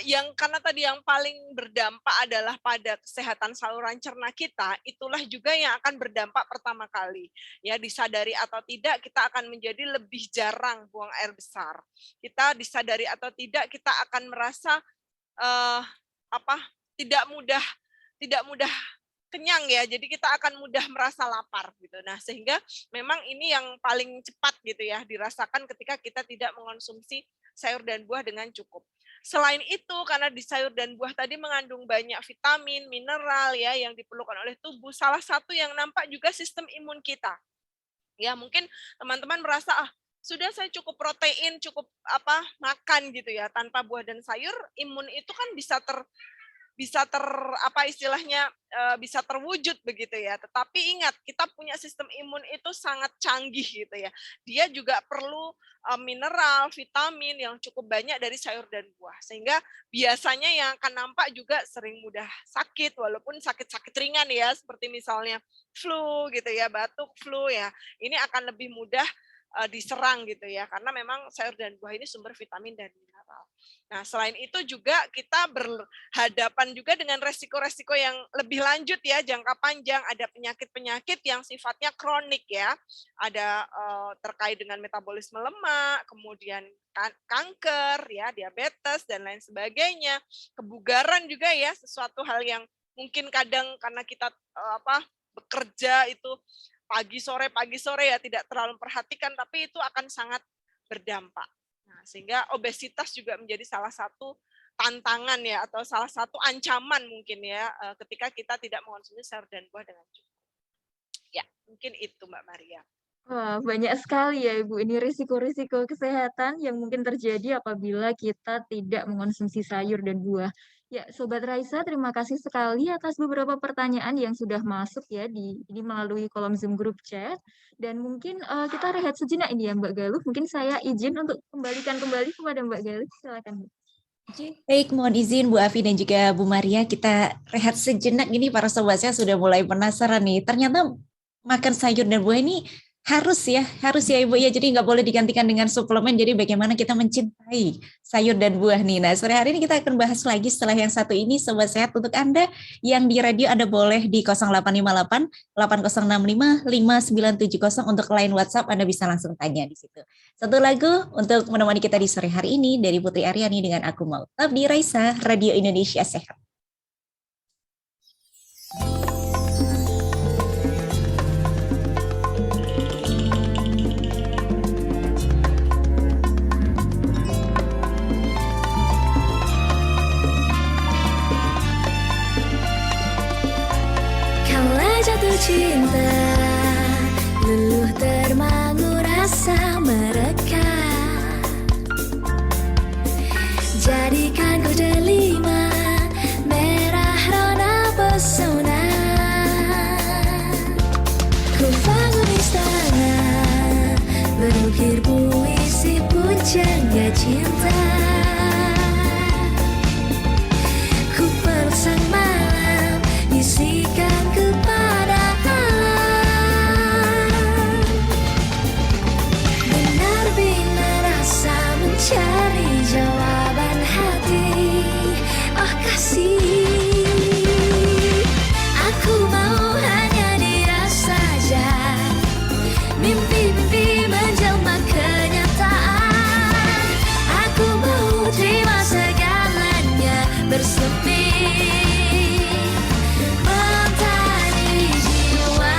yang karena tadi yang paling berdampak adalah pada kesehatan saluran cerna kita, itulah juga yang akan berdampak pertama kali. Ya, disadari atau tidak, kita akan menjadi lebih jarang buang air besar. Kita disadari atau tidak, kita akan merasa tidak mudah kenyang ya, jadi kita akan mudah merasa lapar gitu. Nah, sehingga memang ini yang paling cepat gitu ya dirasakan ketika kita tidak mengonsumsi sayur dan buah dengan cukup. Selain itu, karena di sayur dan buah tadi mengandung banyak vitamin, mineral ya yang diperlukan oleh tubuh, salah satu yang nampak juga sistem imun kita. Ya, mungkin teman-teman merasa sudah saya cukup protein, cukup makan gitu ya, tanpa buah dan sayur, imun itu kan bisa bisa terwujud begitu ya. Tetapi ingat, kita punya sistem imun itu sangat canggih gitu ya. Dia juga perlu mineral, vitamin yang cukup banyak dari sayur dan buah. Sehingga biasanya yang akan nampak juga sering mudah sakit, walaupun sakit-sakit ringan ya, seperti misalnya flu gitu ya, batuk, flu ya. Ini akan lebih mudah diserang gitu ya, karena memang sayur dan buah ini sumber vitamin dan mineral. Nah, selain itu juga kita berhadapan juga dengan resiko-resiko yang lebih lanjut ya, jangka panjang. Ada penyakit-penyakit yang sifatnya kronik ya, ada terkait dengan metabolisme lemak, kemudian kanker ya, diabetes dan lain sebagainya. Kebugaran juga ya, sesuatu hal yang mungkin kadang karena kita bekerja itu pagi sore ya tidak terlalu memperhatikan, tapi itu akan sangat berdampak. Nah, sehingga obesitas juga menjadi salah satu tantangan ya, atau salah satu ancaman mungkin ya ketika kita tidak mengonsumsi sayur dan buah dengan cukup. Ya, mungkin itu Mbak Maria. Wah, banyak sekali ya Ibu ini risiko-risiko kesehatan yang mungkin terjadi apabila kita tidak mengonsumsi sayur dan buah. Ya, Sobat Raisa, terima kasih sekali atas beberapa pertanyaan yang sudah masuk ya ini melalui kolom Zoom Group Chat. Dan mungkin kita rehat sejenak ini ya Mbak Galuh. Mungkin saya izin untuk kembalikan kembali kepada Mbak Galuh. Silakan. Baik, mohon izin Bu Afi dan juga Bu Maria, kita rehat sejenak. Ini para sobat saya sudah mulai penasaran nih. Ternyata makan sayur dan buah ini harus ya Ibu ya, jadi nggak boleh digantikan dengan suplemen. Jadi bagaimana kita mencintai sayur dan buah nih. Nah, sore hari ini kita akan bahas lagi setelah yang satu ini. Sobat Sehat, untuk Anda yang di radio, Anda boleh di 0858 8065 5970 untuk line WhatsApp, Anda bisa langsung tanya di situ. Satu lagu untuk menemani kita di sore hari ini dari Putri Aryani dengan Aku Mau. Tetap di Raisa, Radio Indonesia Sehat. cinta, luluh termangu rasa mereka. Jadikan ku delima, merah rona pesona. Ku bangun istana, berukir puisi pujangga cinta. Ku peluk sang malam, bisikan kepada alam. Benar-benar rasa mencari jawaban hati. Oh kasih, aku mau hanya dia saja. Mimpi-mimpi menjelma kenyataan. Aku mau terima segalanya bersemi mentari jiwa.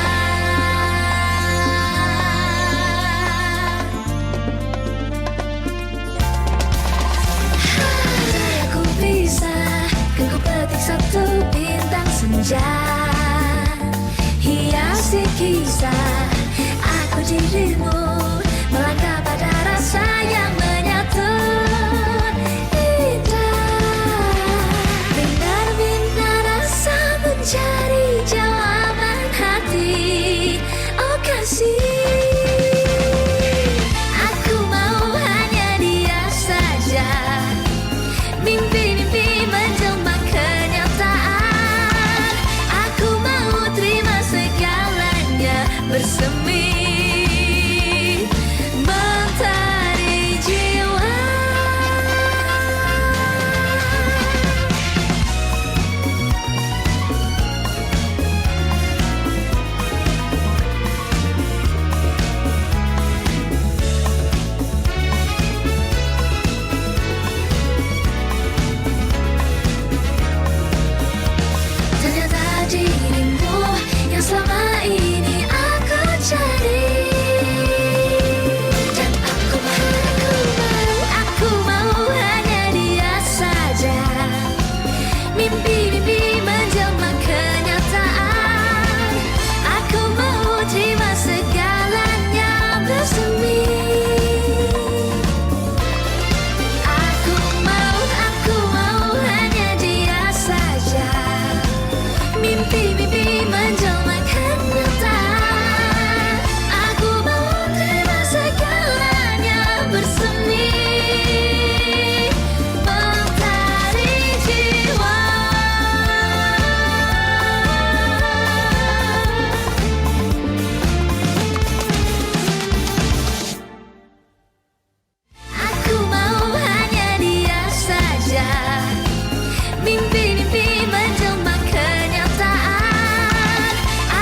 Andai aku bisa, kan ku petik satu bintang senja, hiasi kisah aku dirimu, melangkah pada rasa yang menyatu. Indah, benar-benar rasa mencari jawaban hati. Oh kasih, aku mau hanya dia saja. Mimpi-mimpi menjelma kenyataan. Aku mau terima segalanya bersemi mentari jiwa. Ternyata dirimu yang selama ini aku cari. Dan aku mau hanya dia saja. Mimpi-mimpi menjelma kenyataan. Aku mau terima segalanya bersemi. Aku mau hanya dia saja. Mimpi-mimpi menjelma kenyataan. Aku mau terima segalanya bersemi mentari jiwa. Aku mau hanya dia saja. Mimpi-mimpi menjelma kenyataan.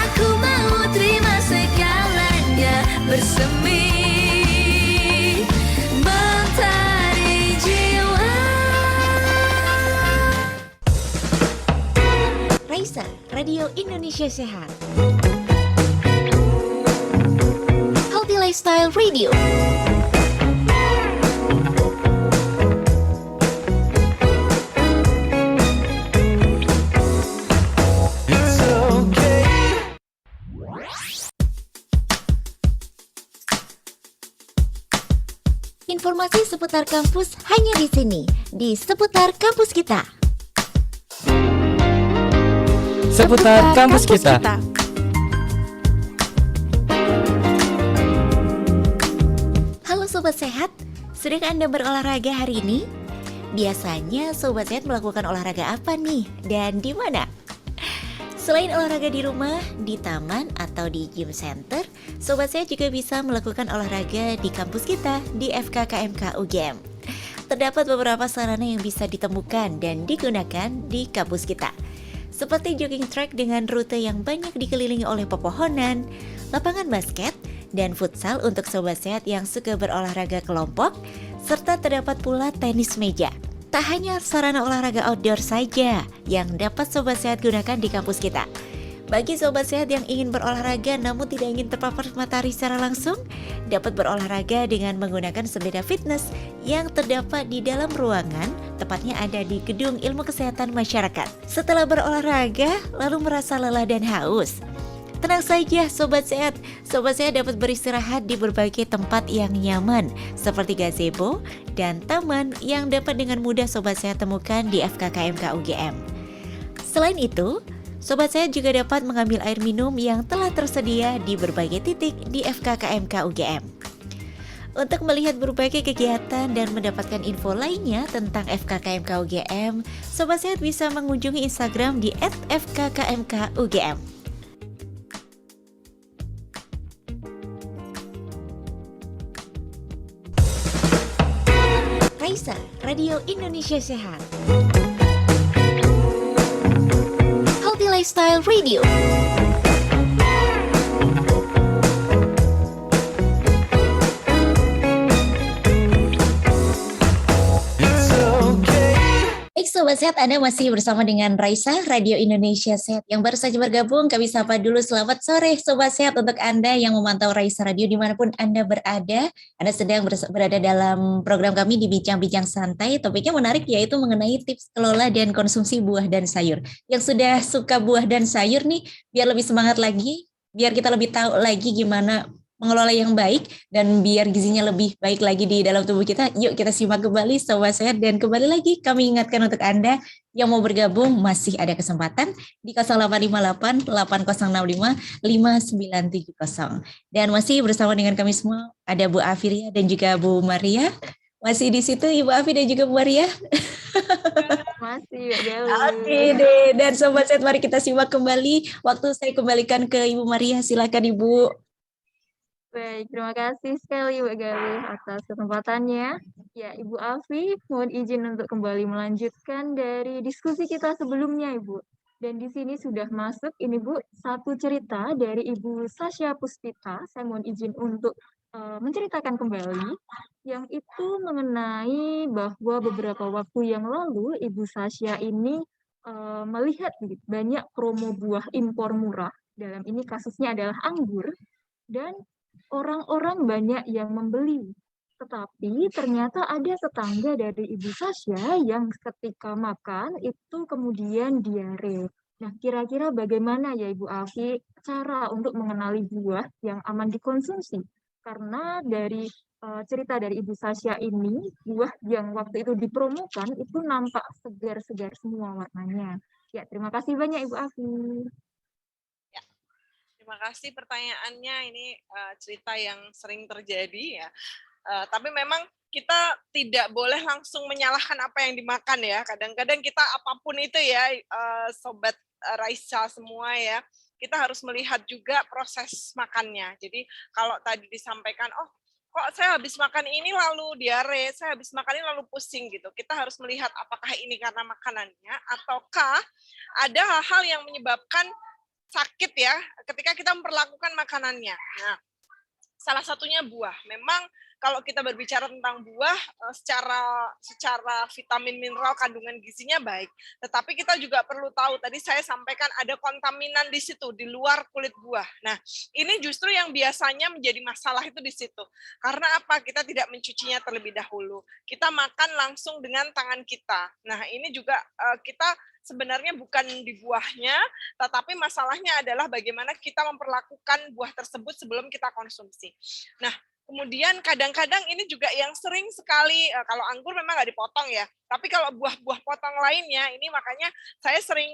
Aku mau terima segalanya bersemi mentari jiwa. Raisa, Radio Indonesia Sehat. Healthy Lifestyle Radio. Informasi seputar kampus hanya di sini, di Seputar Kampus Kita. Seputar kampus kita. Halo Sobat Sehat, sudahkah Anda berolahraga hari ini? Biasanya Sobat Sehat melakukan olahraga apa nih? Dan di mana? Selain olahraga di rumah, di taman, atau di gym center, Sobat Sehat juga bisa melakukan olahraga di kampus kita, di FKKMK UGM. Terdapat beberapa sarana yang bisa ditemukan dan digunakan di kampus kita, seperti jogging track dengan rute yang banyak dikelilingi oleh pepohonan, lapangan basket, dan futsal untuk Sobat Sehat yang suka berolahraga kelompok, serta terdapat pula tenis meja. Tak hanya sarana olahraga outdoor saja yang dapat Sobat Sehat gunakan di kampus kita. Bagi Sobat Sehat yang ingin berolahraga namun tidak ingin terpapar matahari secara langsung, dapat berolahraga dengan menggunakan sepeda fitness yang terdapat di dalam ruangan, tepatnya ada di Gedung Ilmu Kesehatan Masyarakat. Setelah berolahraga, lalu merasa lelah dan haus, Tenang saja Sobat Sehat dapat beristirahat di berbagai tempat yang nyaman seperti gazebo dan taman yang dapat dengan mudah Sobat Sehat temukan di FKKMK UGM. Selain itu, Sobat Sehat juga dapat mengambil air minum yang telah tersedia di berbagai titik di FKKMK UGM. Untuk melihat berbagai kegiatan dan mendapatkan info lainnya tentang FKKMK UGM, Sobat Sehat bisa mengunjungi Instagram di @fkkmkugm. Raisa, Radio Indonesia Sehat. Healthy Lifestyle Radio. Baik Sobat Sehat, Anda masih bersama dengan Raisa, Radio Indonesia Sehat. Yang baru saja bergabung, kami sapa dulu selamat sore Sobat Sehat untuk Anda yang memantau Raisa Radio dimanapun Anda berada. Anda sedang berada dalam program kami di Bincang-Bincang Santai. Topiknya menarik yaitu mengenai tips kelola dan konsumsi buah dan sayur. Yang sudah suka buah dan sayur nih, biar lebih semangat lagi, biar kita lebih tahu lagi gimana mengelola yang baik dan biar gizinya lebih baik lagi di dalam tubuh kita. Yuk kita simak kembali Sobat Sehat, dan kembali lagi kami ingatkan untuk Anda yang mau bergabung masih ada kesempatan di 0858 8065 5970. Dan masih bersama dengan kami semua ada Bu Afiria dan juga Bu Maria. Masih di situ Ibu Afi dan juga Bu Maria. Masih Mbak Galuh. Oke deh, dan Sobat Sehat mari kita simak kembali. Waktu saya kembalikan ke Ibu Maria, silakan Ibu. Baik, terima kasih sekali Mbak Galuh atas kesempatannya. Ya, Ibu Afi, mohon izin untuk kembali melanjutkan dari diskusi kita sebelumnya, Ibu. Dan di sini sudah masuk ini, Bu, satu cerita dari Ibu Sasha Puspita. Saya mohon izin untuk menceritakan kembali, yang itu mengenai bahwa beberapa waktu yang lalu Ibu Sasha ini melihat banyak promo buah impor murah. Dalam ini kasusnya adalah anggur, dan orang-orang banyak yang membeli. Tetapi ternyata ada tetangga dari Ibu Sasha yang ketika makan itu kemudian diare. Nah, kira-kira bagaimana ya Ibu Afi cara untuk mengenali buah yang aman dikonsumsi? Karena dari cerita dari Ibu Sasha ini, buah yang waktu itu dipromokan itu nampak segar-segar semua warnanya. Ya, terima kasih banyak Ibu Afi. Terima kasih pertanyaannya. Ini cerita yang sering terjadi ya. Tapi memang kita tidak boleh langsung menyalahkan apa yang dimakan ya. Kadang-kadang kita apapun itu ya, Sobat Raisa semua ya, kita harus melihat juga proses makannya. Jadi kalau tadi disampaikan, oh kok saya habis makan ini lalu diare, saya habis makan ini lalu pusing gitu. Kita harus melihat apakah ini karena makanannya ataukah ada hal-hal yang menyebabkan sakit ya ketika kita memperlakukan makanannya. Nah, salah satunya buah. Memang kalau kita berbicara tentang buah, secara vitamin mineral kandungan gizinya baik. Tetapi kita juga perlu tahu, tadi saya sampaikan ada kontaminan di situ, di luar kulit buah. Nah, ini justru yang biasanya menjadi masalah itu di situ. Karena apa? Kita tidak mencucinya terlebih dahulu. Kita makan langsung dengan tangan kita. Nah, ini juga kita sebenarnya bukan di buahnya, tetapi masalahnya adalah bagaimana kita memperlakukan buah tersebut sebelum kita konsumsi. Nah, kemudian kadang-kadang ini juga yang sering sekali, kalau anggur memang nggak dipotong ya, tapi kalau buah-buah potong lainnya, ini makanya saya sering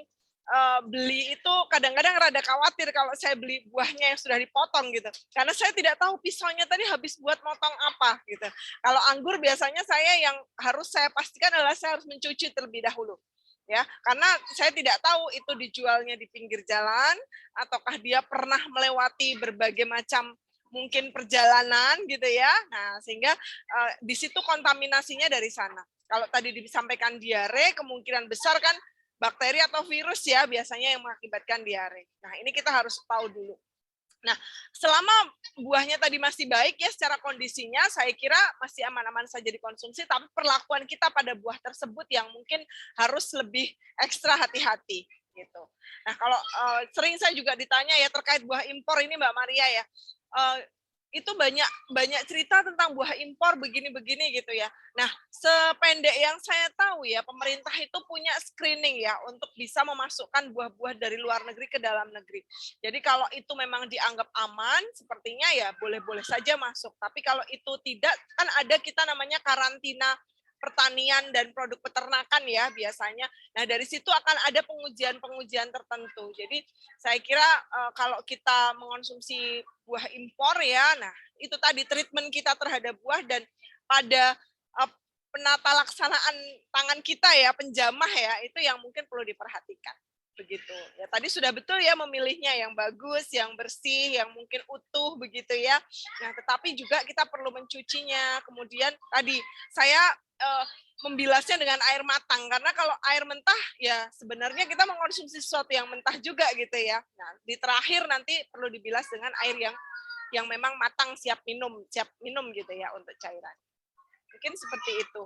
beli itu kadang-kadang rada khawatir kalau saya beli buahnya yang sudah dipotong gitu, karena saya tidak tahu pisaunya tadi habis buat motong apa gitu. Kalau anggur biasanya saya yang harus saya pastikan adalah saya harus mencuci terlebih dahulu. Ya, karena saya tidak tahu itu dijualnya di pinggir jalan ataukah dia pernah melewati berbagai macam mungkin perjalanan gitu ya. Nah, sehingga di situ kontaminasinya dari sana. Kalau tadi disampaikan diare, kemungkinan besar kan bakteri atau virus ya biasanya yang mengakibatkan diare. Nah, ini kita harus tahu dulu. Nah, selama buahnya tadi masih baik ya secara kondisinya, saya kira masih aman-aman saja dikonsumsi, tapi perlakuan kita pada buah tersebut yang mungkin harus lebih ekstra hati-hati gitu. Nah, kalau sering saya juga ditanya ya terkait buah impor ini Mbak Maria ya, itu banyak cerita tentang buah impor begini-begini gitu ya. Nah, sependek yang saya tahu ya, pemerintah itu punya screening ya untuk bisa memasukkan buah-buah dari luar negeri ke dalam negeri. Jadi kalau itu memang dianggap aman, sepertinya ya boleh-boleh saja masuk. Tapi kalau itu tidak, kan ada kita namanya karantina pertanian dan produk peternakan ya biasanya. Nah, dari situ akan ada pengujian-pengujian tertentu. Jadi saya kira kalau kita mengonsumsi buah impor ya, nah itu tadi treatment kita terhadap buah dan pada penata laksanaan tangan kita ya, penjamah ya, itu yang mungkin perlu diperhatikan. Begitu. Ya, tadi sudah betul ya memilihnya yang bagus, yang bersih, yang mungkin utuh begitu ya. Nah, tetapi juga kita perlu mencucinya. Kemudian tadi saya membilasnya dengan air matang karena kalau air mentah ya sebenarnya kita mengkonsumsi sesuatu yang mentah juga gitu ya. Nah, di terakhir nanti perlu dibilas dengan air yang memang matang siap minum gitu ya untuk cairan. Mungkin seperti itu.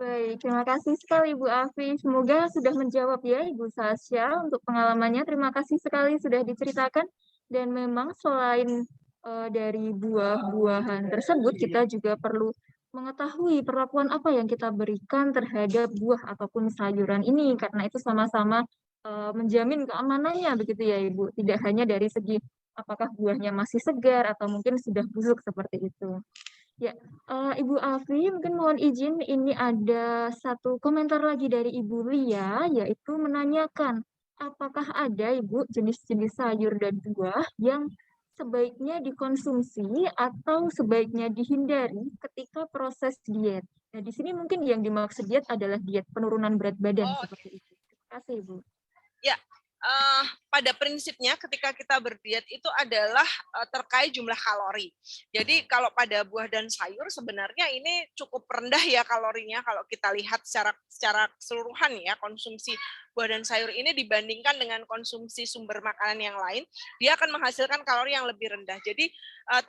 Baik, terima kasih sekali Ibu Afi. Semoga sudah menjawab ya Ibu Sasha untuk pengalamannya. Terima kasih sekali sudah diceritakan. Dan memang selain dari buah-buahan tersebut, kita juga perlu mengetahui perlakuan apa yang kita berikan terhadap buah ataupun sayuran ini, karena itu sama-sama menjamin keamanannya begitu ya Ibu. Tidak hanya dari segi apakah buahnya masih segar atau mungkin sudah busuk seperti itu. Ya, Ibu Afi, mungkin mohon izin ini ada satu komentar lagi dari Ibu Lia, yaitu menanyakan apakah ada Ibu jenis-jenis sayur dan buah yang sebaiknya dikonsumsi atau sebaiknya dihindari ketika proses diet. Nah, di sini mungkin yang dimaksud diet adalah diet penurunan berat badan seperti itu. Terima kasih, Ibu. Ya, pada prinsipnya ketika kita berdiet itu adalah terkait jumlah kalori. Jadi kalau pada buah dan sayur sebenarnya ini cukup rendah ya kalorinya kalau kita lihat secara keseluruhan ya konsumsi buah dan sayur ini dibandingkan dengan konsumsi sumber makanan yang lain, dia akan menghasilkan kalori yang lebih rendah. Jadi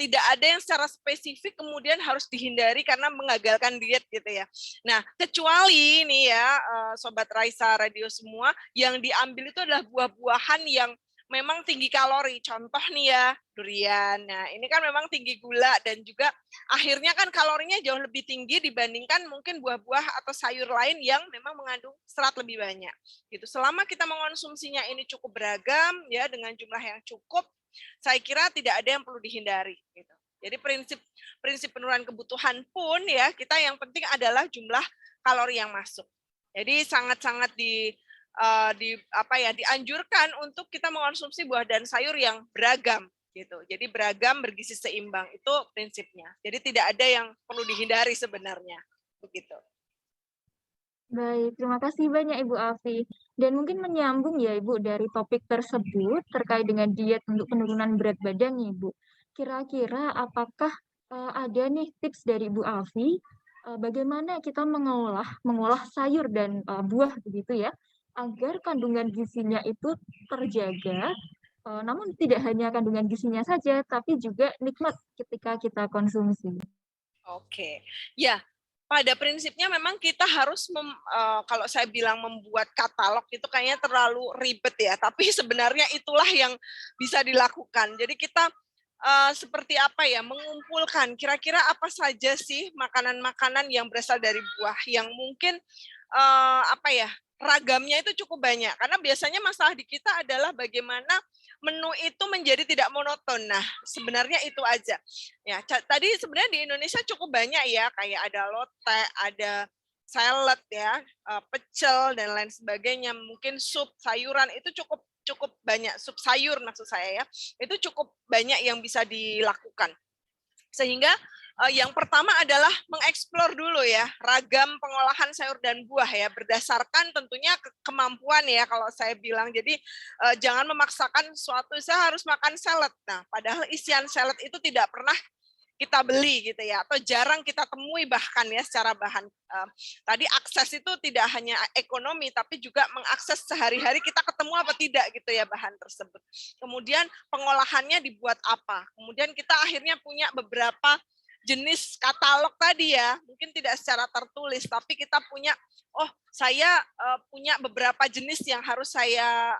tidak ada yang secara spesifik kemudian harus dihindari karena mengagalkan diet gitu ya. Nah, kecuali nih ya Sobat Raisa Radio semua, yang diambil itu adalah buah-buahan yang memang tinggi kalori. Contoh nih ya, durian. Nah, ini kan memang tinggi gula dan juga akhirnya kan kalorinya jauh lebih tinggi dibandingkan mungkin buah-buah atau sayur lain yang memang mengandung serat lebih banyak. Gitu. Selama kita mengonsumsinya ini cukup beragam ya dengan jumlah yang cukup, saya kira tidak ada yang perlu dihindari gitu. Jadi prinsip penurunan kebutuhan pun ya kita yang penting adalah jumlah kalori yang masuk. Jadi sangat-sangat dianjurkan untuk kita mengonsumsi buah dan sayur yang beragam gitu. Jadi beragam, bergizi seimbang itu prinsipnya. Jadi tidak ada yang perlu dihindari sebenarnya. Begitu. Baik, terima kasih banyak Ibu Afi. Dan mungkin menyambung ya Ibu dari topik tersebut terkait dengan diet untuk penurunan berat badan nih Ibu. Kira-kira apakah ada nih tips dari Ibu Afi bagaimana kita mengolah sayur dan buah begitu ya, agar kandungan gizinya itu terjaga, namun tidak hanya kandungan gizinya saja, tapi juga nikmat ketika kita konsumsi. Oke, ya. Pada prinsipnya memang kita harus kalau saya bilang membuat katalog itu kayaknya terlalu ribet ya, tapi sebenarnya itulah yang bisa dilakukan. Jadi kita seperti apa ya, mengumpulkan kira-kira apa saja sih makanan-makanan yang berasal dari buah yang mungkin ragamnya itu cukup banyak. Karena biasanya masalah di kita adalah bagaimana menu itu menjadi tidak monoton. Nah, sebenarnya itu aja. Ya, tadi sebenarnya di Indonesia cukup banyak ya, kayak ada lotek, ada salad ya, pecel dan lain sebagainya. Mungkin sup sayuran itu cukup banyak, sup sayur maksud saya ya. Itu cukup banyak yang bisa dilakukan. Sehingga yang pertama adalah mengeksplor dulu ya ragam pengolahan sayur dan buah ya berdasarkan tentunya kemampuan ya kalau saya bilang. Jadi jangan memaksakan suatu saya harus makan salad. Nah, padahal isian salad itu tidak pernah kita beli gitu ya atau jarang kita temui bahkan ya secara bahan. Tadi akses itu tidak hanya ekonomi tapi juga mengakses sehari-hari kita ketemu apa tidak gitu ya bahan tersebut. Kemudian pengolahannya dibuat apa? Kemudian kita akhirnya punya beberapa jenis katalog tadi ya, mungkin tidak secara tertulis, tapi kita punya, saya punya beberapa jenis yang harus saya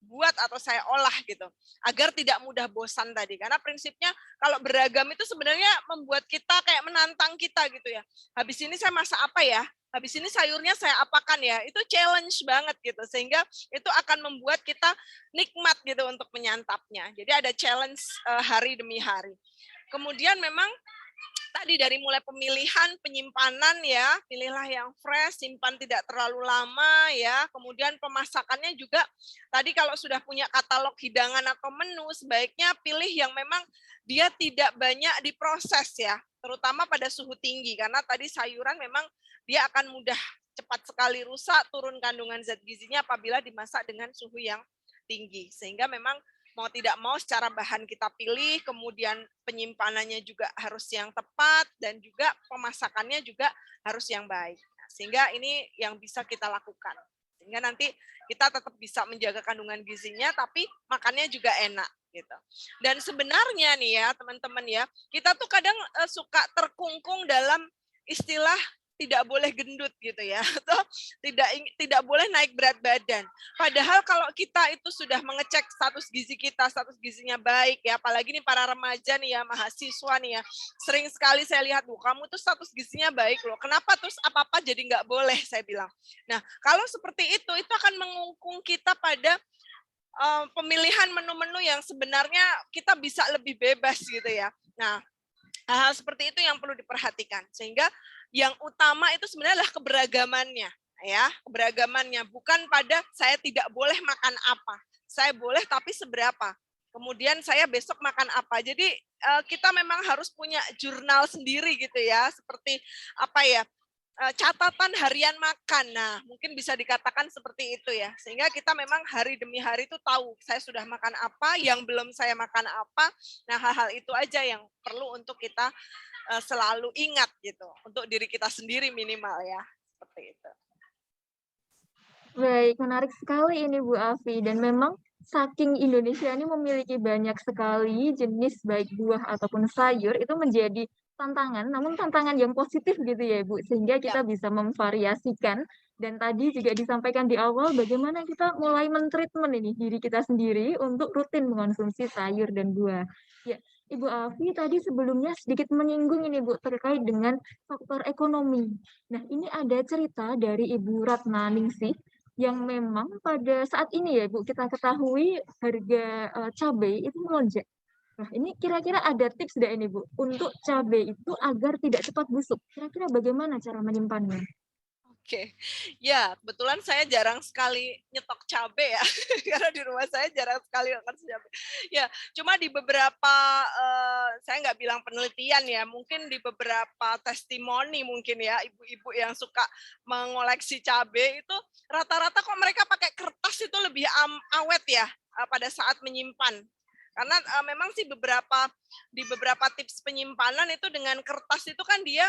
buat atau saya olah gitu, agar tidak mudah bosan tadi. Karena prinsipnya kalau beragam itu sebenarnya membuat kita kayak menantang kita gitu ya. Habis ini saya masak apa ya? Habis ini sayurnya saya apakan ya? Itu challenge banget gitu. Sehingga itu akan membuat kita nikmat gitu untuk menyantapnya. Jadi ada challenge hari demi hari. Kemudian memang tadi dari mulai pemilihan, penyimpanan ya, pilihlah yang fresh, simpan tidak terlalu lama ya. Kemudian pemasakannya juga tadi kalau sudah punya katalog hidangan atau menu, sebaiknya pilih yang memang dia tidak banyak diproses ya, terutama pada suhu tinggi karena tadi sayuran memang dia akan mudah cepat sekali rusak, turun kandungan zat gizinya apabila dimasak dengan suhu yang tinggi. Sehingga memang mau tidak mau secara bahan kita pilih, kemudian penyimpanannya juga harus yang tepat, dan juga pemasakannya juga harus yang baik. Nah, sehingga ini yang bisa kita lakukan. Sehingga nanti kita tetap bisa menjaga kandungan gizinya, tapi makannya juga enak. Gitu. Dan sebenarnya nih ya teman-teman ya, kita tuh kadang suka terkungkung dalam istilah tidak boleh gendut gitu ya, atau tidak boleh naik berat badan. Padahal kalau kita itu sudah mengecek status gizi kita, status gizinya baik ya, apalagi nih para remaja nih ya, mahasiswa nih ya, sering sekali saya lihat, kamu tuh status gizinya baik loh, kenapa terus apa-apa jadi nggak boleh, saya bilang. Nah, kalau seperti itu akan mengungkung kita pada pemilihan menu-menu yang sebenarnya kita bisa lebih bebas gitu ya. Nah, hal seperti itu yang perlu diperhatikan, sehingga yang utama itu sebenarnya adalah keberagamannya ya, keberagamannya, bukan pada saya tidak boleh makan apa, saya boleh tapi seberapa, kemudian saya besok makan apa. Jadi kita memang harus punya jurnal sendiri gitu ya, seperti apa ya, catatan harian makan. Nah, mungkin bisa dikatakan seperti itu ya. Sehingga kita memang hari demi hari itu tahu saya sudah makan apa, yang belum saya makan apa. Nah, hal-hal itu aja yang perlu untuk kita selalu ingat gitu. Untuk diri kita sendiri minimal ya. Seperti itu. Baik, menarik sekali ini Bu Afi. Dan memang saking Indonesia ini memiliki banyak sekali jenis baik buah ataupun sayur, itu menjadi tantangan, namun tantangan yang positif gitu ya Bu, sehingga kita bisa memvariasikan. Dan tadi juga disampaikan di awal bagaimana kita mulai mentreatment ini diri kita sendiri untuk rutin mengonsumsi sayur dan buah. Ya, Ibu Afi tadi sebelumnya sedikit menyinggung ini Bu terkait dengan faktor ekonomi. Nah, ini ada cerita dari Ibu Ratna Ningsih yang memang pada saat ini ya Bu, kita ketahui harga cabai itu melonjak. Nah, ini kira-kira ada tips nggak ini Bu untuk cabai itu agar tidak cepat busuk? Kira-kira bagaimana cara menyimpannya? Oke, ya kebetulan saya jarang sekali nyetok cabai ya, karena di rumah saya jarang sekali makan cabai. Ya, cuma di beberapa, saya nggak bilang penelitian ya, mungkin di beberapa testimoni mungkin ya, ibu-ibu yang suka mengoleksi cabai itu rata-rata kok mereka pakai kertas itu lebih awet ya pada saat menyimpan. Karena memang sih di beberapa tips penyimpanan itu dengan kertas itu kan dia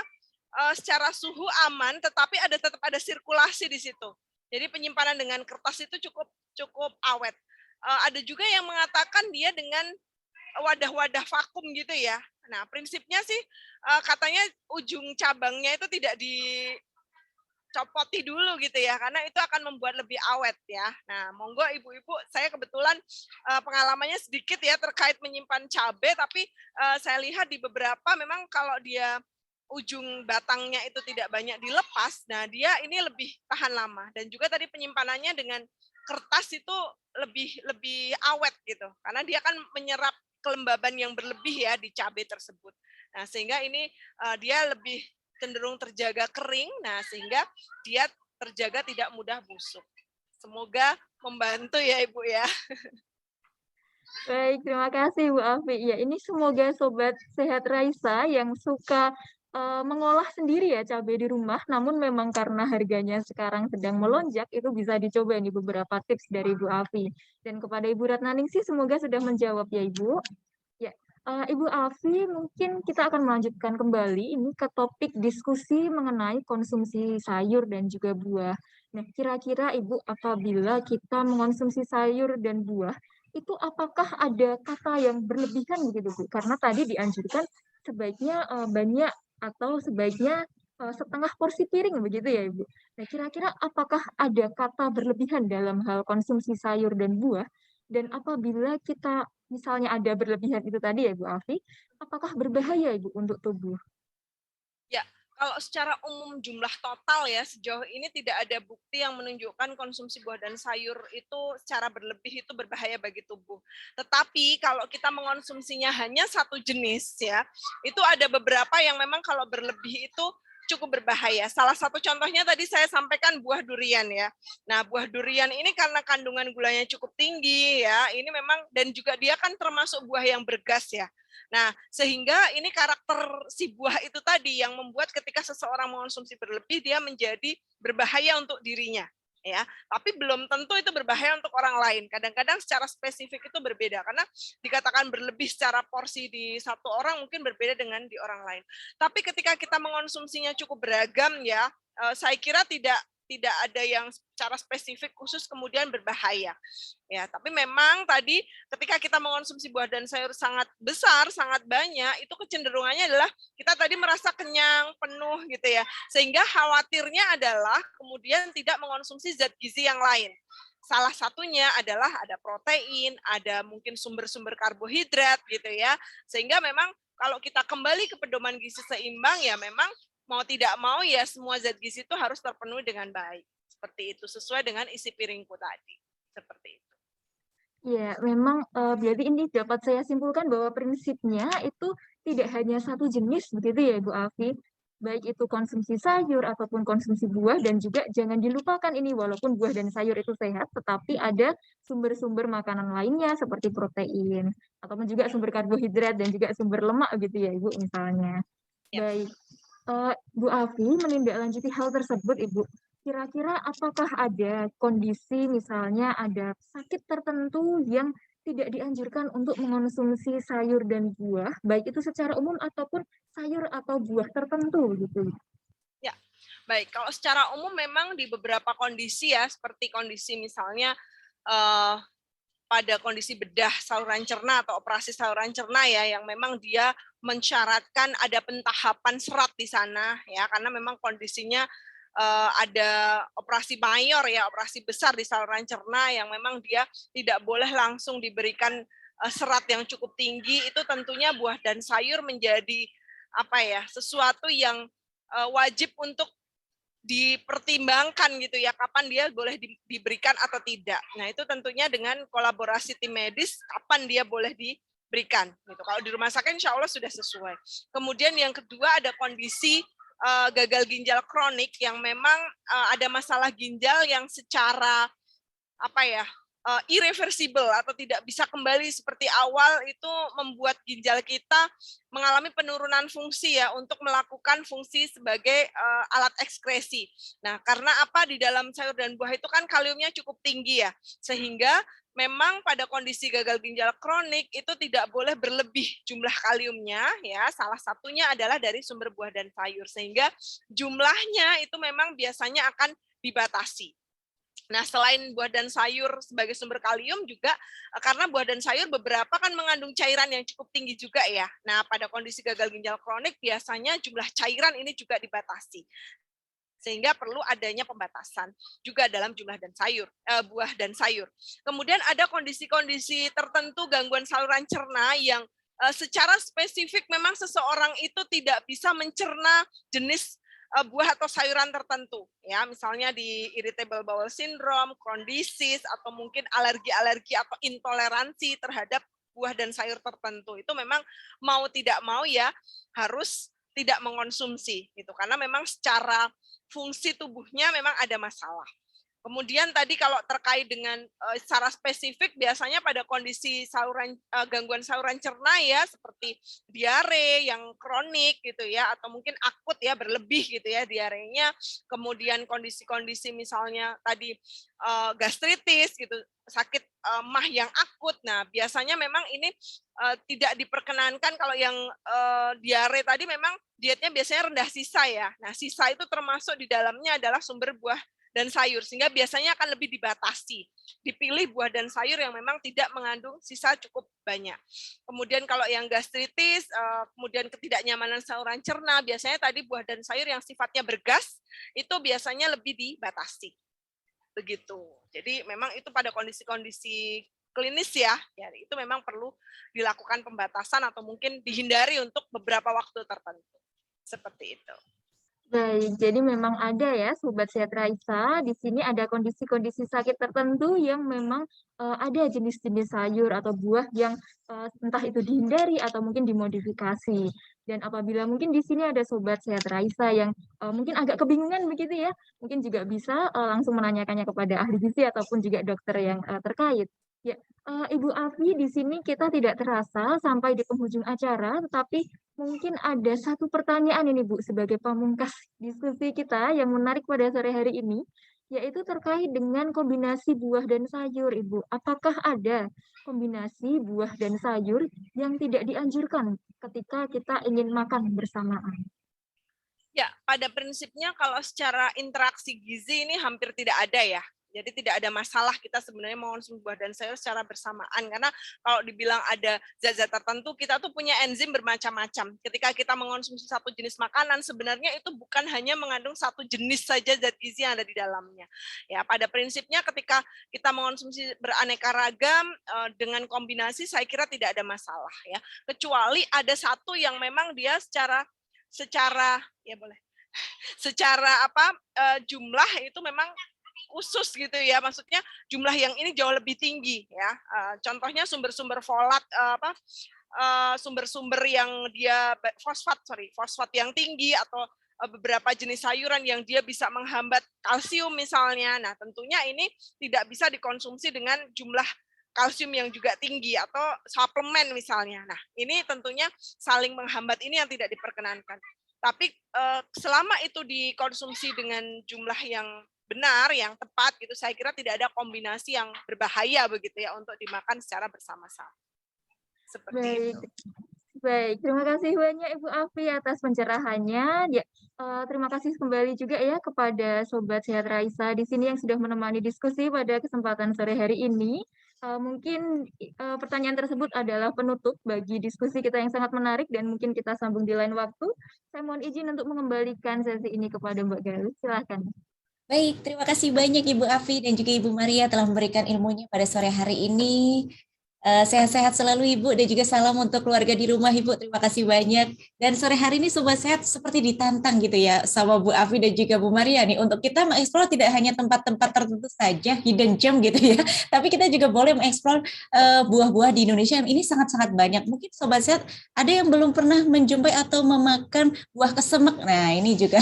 secara suhu aman, tetapi tetap ada sirkulasi di situ. Jadi penyimpanan dengan kertas itu cukup awet. Ada juga yang mengatakan dia dengan wadah-wadah vakum gitu ya. Nah, prinsipnya sih katanya ujung cabangnya itu tidak dicopoti dulu gitu ya, karena itu akan membuat lebih awet ya. Nah, monggo ibu-ibu, saya kebetulan pengalamannya sedikit ya terkait menyimpan cabai, tapi saya lihat di beberapa memang kalau dia ujung batangnya itu tidak banyak dilepas, nah dia ini lebih tahan lama. Dan juga tadi penyimpanannya dengan kertas itu lebih awet gitu, karena dia kan menyerap kelembaban yang berlebih ya di cabai tersebut. Nah, sehingga ini dia lebih cenderung terjaga kering, nah sehingga dia terjaga tidak mudah busuk. Semoga membantu ya Ibu ya. Baik, terima kasih Bu Afi. Ya, ini semoga Sobat Sehat Raisa yang suka mengolah sendiri ya cabai di rumah, namun memang karena harganya sekarang sedang melonjak, itu bisa dicoba nih beberapa tips dari Bu Afi. Dan kepada Ibu Ratnaningsih semoga sudah menjawab ya Ibu. Ya, Ibu Afi, mungkin kita akan melanjutkan kembali ini ke topik diskusi mengenai konsumsi sayur dan juga buah. Nah, kira-kira Ibu apabila kita mengonsumsi sayur dan buah, itu apakah ada kata yang berlebihan begitu Bu? Karena tadi dianjurkan sebaiknya banyak atau sebaiknya setengah porsi piring begitu ya Ibu. Nah, kira-kira apakah ada kata berlebihan dalam hal konsumsi sayur dan buah? Dan apabila kita misalnya ada berlebihan itu tadi ya Bu Afi, apakah berbahaya Ibu untuk tubuh? Ya, kalau secara umum jumlah total ya sejauh ini tidak ada bukti yang menunjukkan konsumsi buah dan sayur itu secara berlebih itu berbahaya bagi tubuh. Tetapi kalau kita mengonsumsinya hanya satu jenis ya, itu ada beberapa yang memang kalau berlebih itu cukup berbahaya. Salah satu contohnya tadi saya sampaikan buah durian ya. Nah, buah durian ini karena kandungan gulanya cukup tinggi ya, ini memang dan juga dia kan termasuk buah yang bergas ya. Nah, sehingga ini karakter si buah itu tadi yang membuat ketika seseorang mengonsumsi berlebih dia menjadi berbahaya untuk dirinya, ya. Tapi belum tentu itu berbahaya untuk orang lain. Kadang-kadang secara spesifik itu berbeda karena dikatakan berlebih secara porsi di satu orang mungkin berbeda dengan di orang lain. Tapi ketika kita mengonsumsinya cukup beragam ya, saya kira tidak ada yang secara spesifik khusus kemudian berbahaya. Ya, tapi memang tadi ketika kita mengonsumsi buah dan sayur sangat besar, sangat banyak, itu kecenderungannya adalah kita tadi merasa kenyang, penuh gitu ya. Sehingga khawatirnya adalah kemudian tidak mengonsumsi zat gizi yang lain. Salah satunya adalah ada protein, ada mungkin sumber-sumber karbohidrat gitu ya. Sehingga memang kalau kita kembali ke pedoman gizi seimbang ya memang mau tidak mau ya semua zat gizi itu harus terpenuhi dengan baik. Seperti itu, sesuai dengan isi piringku tadi. Seperti itu. Ya, memang berarti ini dapat saya simpulkan bahwa prinsipnya itu tidak hanya satu jenis begitu ya Bu Afi. Baik itu konsumsi sayur ataupun konsumsi buah dan juga jangan dilupakan ini walaupun buah dan sayur itu sehat tetapi ada sumber-sumber makanan lainnya seperti protein ataupun juga sumber karbohidrat dan juga sumber lemak gitu ya Ibu misalnya. Ya. Baik. Bu Afi menindaklanjuti hal tersebut Ibu. Kira-kira apakah ada kondisi misalnya ada sakit tertentu yang tidak dianjurkan untuk mengonsumsi sayur dan buah, baik itu secara umum ataupun sayur atau buah tertentu gitu. Ya, baik. Kalau secara umum memang di beberapa kondisi ya, seperti kondisi misalnya pada kondisi bedah saluran cerna atau operasi saluran cerna ya, yang memang dia mensyaratkan ada pentahapan serat di sana ya, karena memang kondisinya ada operasi mayor ya, operasi besar di saluran cerna yang memang dia tidak boleh langsung diberikan serat yang cukup tinggi, itu tentunya buah dan sayur menjadi sesuatu yang wajib untuk dipertimbangkan gitu ya, kapan dia boleh diberikan atau tidak. Nah, itu tentunya dengan kolaborasi tim medis kapan dia boleh diberikan gitu. Kalau di rumah sakit insya Allah sudah sesuai. Kemudian yang kedua ada kondisi gagal ginjal kronik yang memang ada masalah ginjal yang secara irreversible atau tidak bisa kembali seperti awal, itu membuat ginjal kita mengalami penurunan fungsi ya untuk melakukan fungsi sebagai alat ekskresi. Nah, karena di dalam sayur dan buah itu kan kaliumnya cukup tinggi ya, sehingga memang pada kondisi gagal ginjal kronik itu tidak boleh berlebih jumlah kaliumnya ya. Salah satunya adalah dari sumber buah dan sayur, sehingga jumlahnya itu memang biasanya akan dibatasi. Nah, selain buah dan sayur sebagai sumber kalium juga, karena buah dan sayur beberapa kan mengandung cairan yang cukup tinggi juga ya. Nah, pada kondisi gagal ginjal kronik biasanya jumlah cairan ini juga dibatasi. Sehingga perlu adanya pembatasan juga dalam jumlah dan sayur, buah dan sayur. Kemudian ada kondisi-kondisi tertentu gangguan saluran cerna yang secara spesifik memang seseorang itu tidak bisa mencerna jenis buah atau sayuran tertentu ya, misalnya di irritable bowel syndrome, Crohn's disease, atau mungkin alergi-alergi atau intoleransi terhadap buah dan sayur tertentu, itu memang mau tidak mau ya harus tidak mengonsumsi gitu, karena memang secara fungsi tubuhnya memang ada masalah. Kemudian tadi kalau terkait dengan secara spesifik biasanya pada kondisi gangguan saluran cerna ya, seperti diare yang kronik gitu ya, atau mungkin akut ya, berlebih gitu ya diarenya. Kemudian kondisi-kondisi misalnya tadi gastritis gitu, sakit mah yang akut. Nah, biasanya memang ini tidak diperkenankan. Kalau yang diare tadi memang dietnya biasanya rendah sisa ya. Nah, sisa itu termasuk di dalamnya adalah sumber buah dan sayur, sehingga biasanya akan lebih dibatasi. Dipilih buah dan sayur yang memang tidak mengandung sisa cukup banyak. Kemudian kalau yang gastritis, kemudian ketidaknyamanan saluran cerna, biasanya tadi buah dan sayur yang sifatnya bergas, itu biasanya lebih dibatasi. Begitu. Jadi memang itu pada kondisi-kondisi klinis ya itu memang perlu dilakukan pembatasan atau mungkin dihindari untuk beberapa waktu tertentu. Seperti itu. Baik, jadi memang ada ya Sobat Sehat Raisa, di sini ada kondisi-kondisi sakit tertentu yang memang ada jenis-jenis sayur atau buah yang entah itu dihindari atau mungkin dimodifikasi. Dan apabila mungkin di sini ada Sobat Sehat Raisa yang mungkin agak kebingungan begitu ya, mungkin juga bisa langsung menanyakannya kepada ahli gizi ataupun juga dokter yang terkait. Ya, Ibu Afi, di sini kita tidak terasa sampai di penghujung acara, tetapi mungkin ada satu pertanyaan ini Bu, sebagai pamungkas diskusi kita yang menarik pada sore hari ini, yaitu terkait dengan kombinasi buah dan sayur, Ibu. Apakah ada kombinasi buah dan sayur yang tidak dianjurkan ketika kita ingin makan bersamaan? Ya, pada prinsipnya kalau secara interaksi gizi ini hampir tidak ada ya. Jadi tidak ada masalah kita sebenarnya mengonsumsi buah dan sayur secara bersamaan. Karena kalau dibilang ada zat-zat tertentu, kita tuh punya enzim bermacam-macam. Ketika kita mengonsumsi satu jenis makanan, sebenarnya itu bukan hanya mengandung satu jenis saja zat gizi yang ada di dalamnya. Ya, pada prinsipnya ketika kita mengonsumsi beraneka ragam dengan kombinasi, saya kira tidak ada masalah ya. Kecuali ada satu yang memang dia secara ya boleh. Secara jumlah itu memang khusus gitu ya, maksudnya jumlah yang ini jauh lebih tinggi ya. Contohnya sumber-sumber folat sumber-sumber yang dia fosfat yang tinggi atau beberapa jenis sayuran yang dia bisa menghambat kalsium misalnya. Nah, tentunya ini tidak bisa dikonsumsi dengan jumlah kalsium yang juga tinggi atau suplemen misalnya. Nah, ini tentunya saling menghambat ini yang tidak diperkenankan. Tapi selama itu dikonsumsi dengan jumlah yang benar, yang tepat gitu, saya kira tidak ada kombinasi yang berbahaya begitu ya untuk dimakan secara bersama-sama. Seperti itu. Baik, terima kasih banyak Ibu Afi atas pencerahannya. Ya, terima kasih kembali juga ya kepada Sobat Sehat Raisa di sini yang sudah menemani diskusi pada kesempatan sore hari ini. Mungkin pertanyaan tersebut adalah penutup bagi diskusi kita yang sangat menarik dan mungkin kita sambung di lain waktu. Saya mohon izin untuk mengembalikan sesi ini kepada Mbak Galuh. Silakan. Baik, terima kasih banyak Ibu Afi dan juga Ibu Maria telah memberikan ilmunya pada sore hari ini. Sehat-sehat selalu Ibu dan juga salam untuk keluarga di rumah Ibu. Terima kasih banyak. Dan sore hari ini Sobat Sehat seperti ditantang gitu ya sama Bu Afi dan juga Bu Maria nih untuk kita mengeksplor tidak hanya tempat-tempat tertentu saja, hidden gem gitu ya. Tapi kita juga boleh mengeksplor buah-buah di Indonesia yang ini sangat-sangat banyak. Mungkin Sobat Sehat ada yang belum pernah menjumpai atau memakan buah kesemek. Nah, ini juga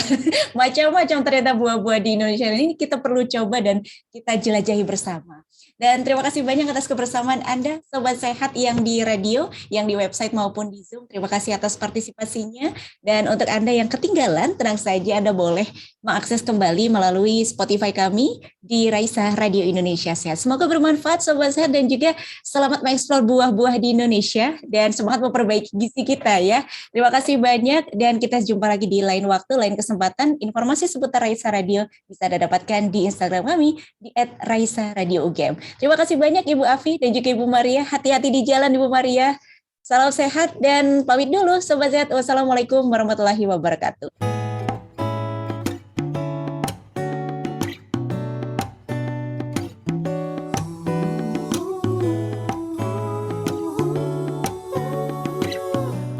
macam-macam ternyata buah-buah di Indonesia ini kita perlu coba dan kita jelajahi bersama. Dan terima kasih banyak atas kebersamaan Anda, Sobat Sehat yang di radio, yang di website maupun di Zoom. Terima kasih atas partisipasinya. Dan untuk Anda yang ketinggalan, tenang saja Anda boleh mengakses kembali melalui Spotify kami di Raisa Radio Indonesia Sehat. Semoga bermanfaat Sobat Sehat dan juga selamat mengeksplor buah-buah di Indonesia dan semangat memperbaiki gizi kita ya. Terima kasih banyak dan kita jumpa lagi di lain waktu, lain kesempatan. Informasi seputar Raisa Radio bisa Anda dapatkan di Instagram kami di @raisa_radio_ugm. Terima kasih banyak Ibu Afi dan juga Ibu Maria. Hati-hati di jalan Ibu Maria. Salam sehat dan pamit dulu Sobat Sehat. Wassalamualaikum warahmatullahi wabarakatuh.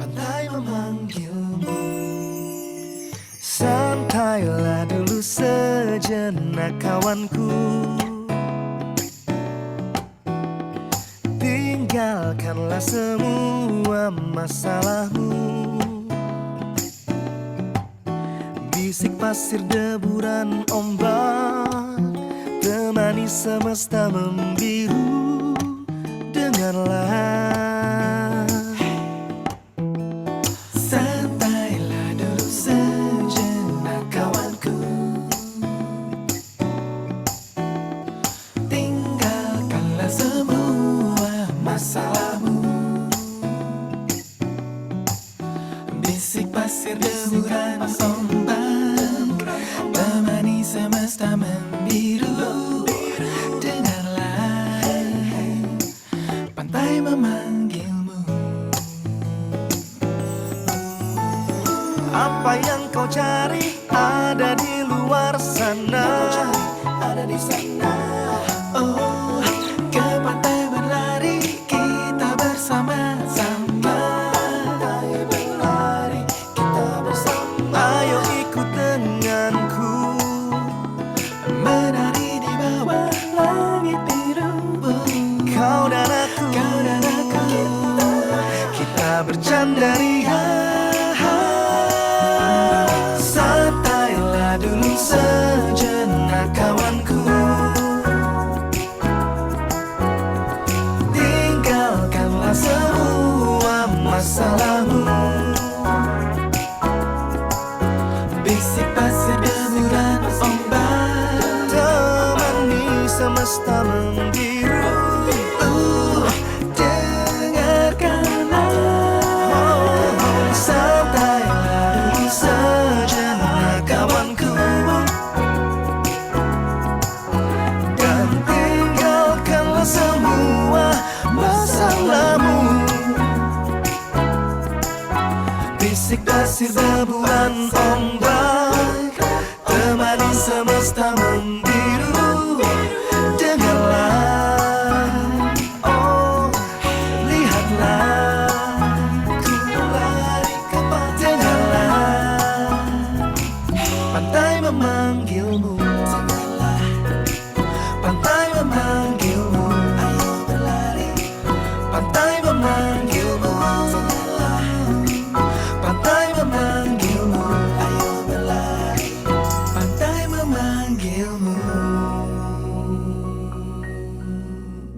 Pantai memanggilmu, santailah dulu sejenak kawanku. Tinggalkanlah semua masalahmu. Bisik pasir deburan ombak, temani semesta membiru. Dengarlah, santailah dulu sejenak kawanku. Tinggalkanlah semua masalahmu. Bisik pasir deburan ombak, temani semesta membiru. Dengarlah, pantai memanggilmu. Apa yang kau cari ada di luar sana. Oh, ke pantai berlari. desir deburan ombak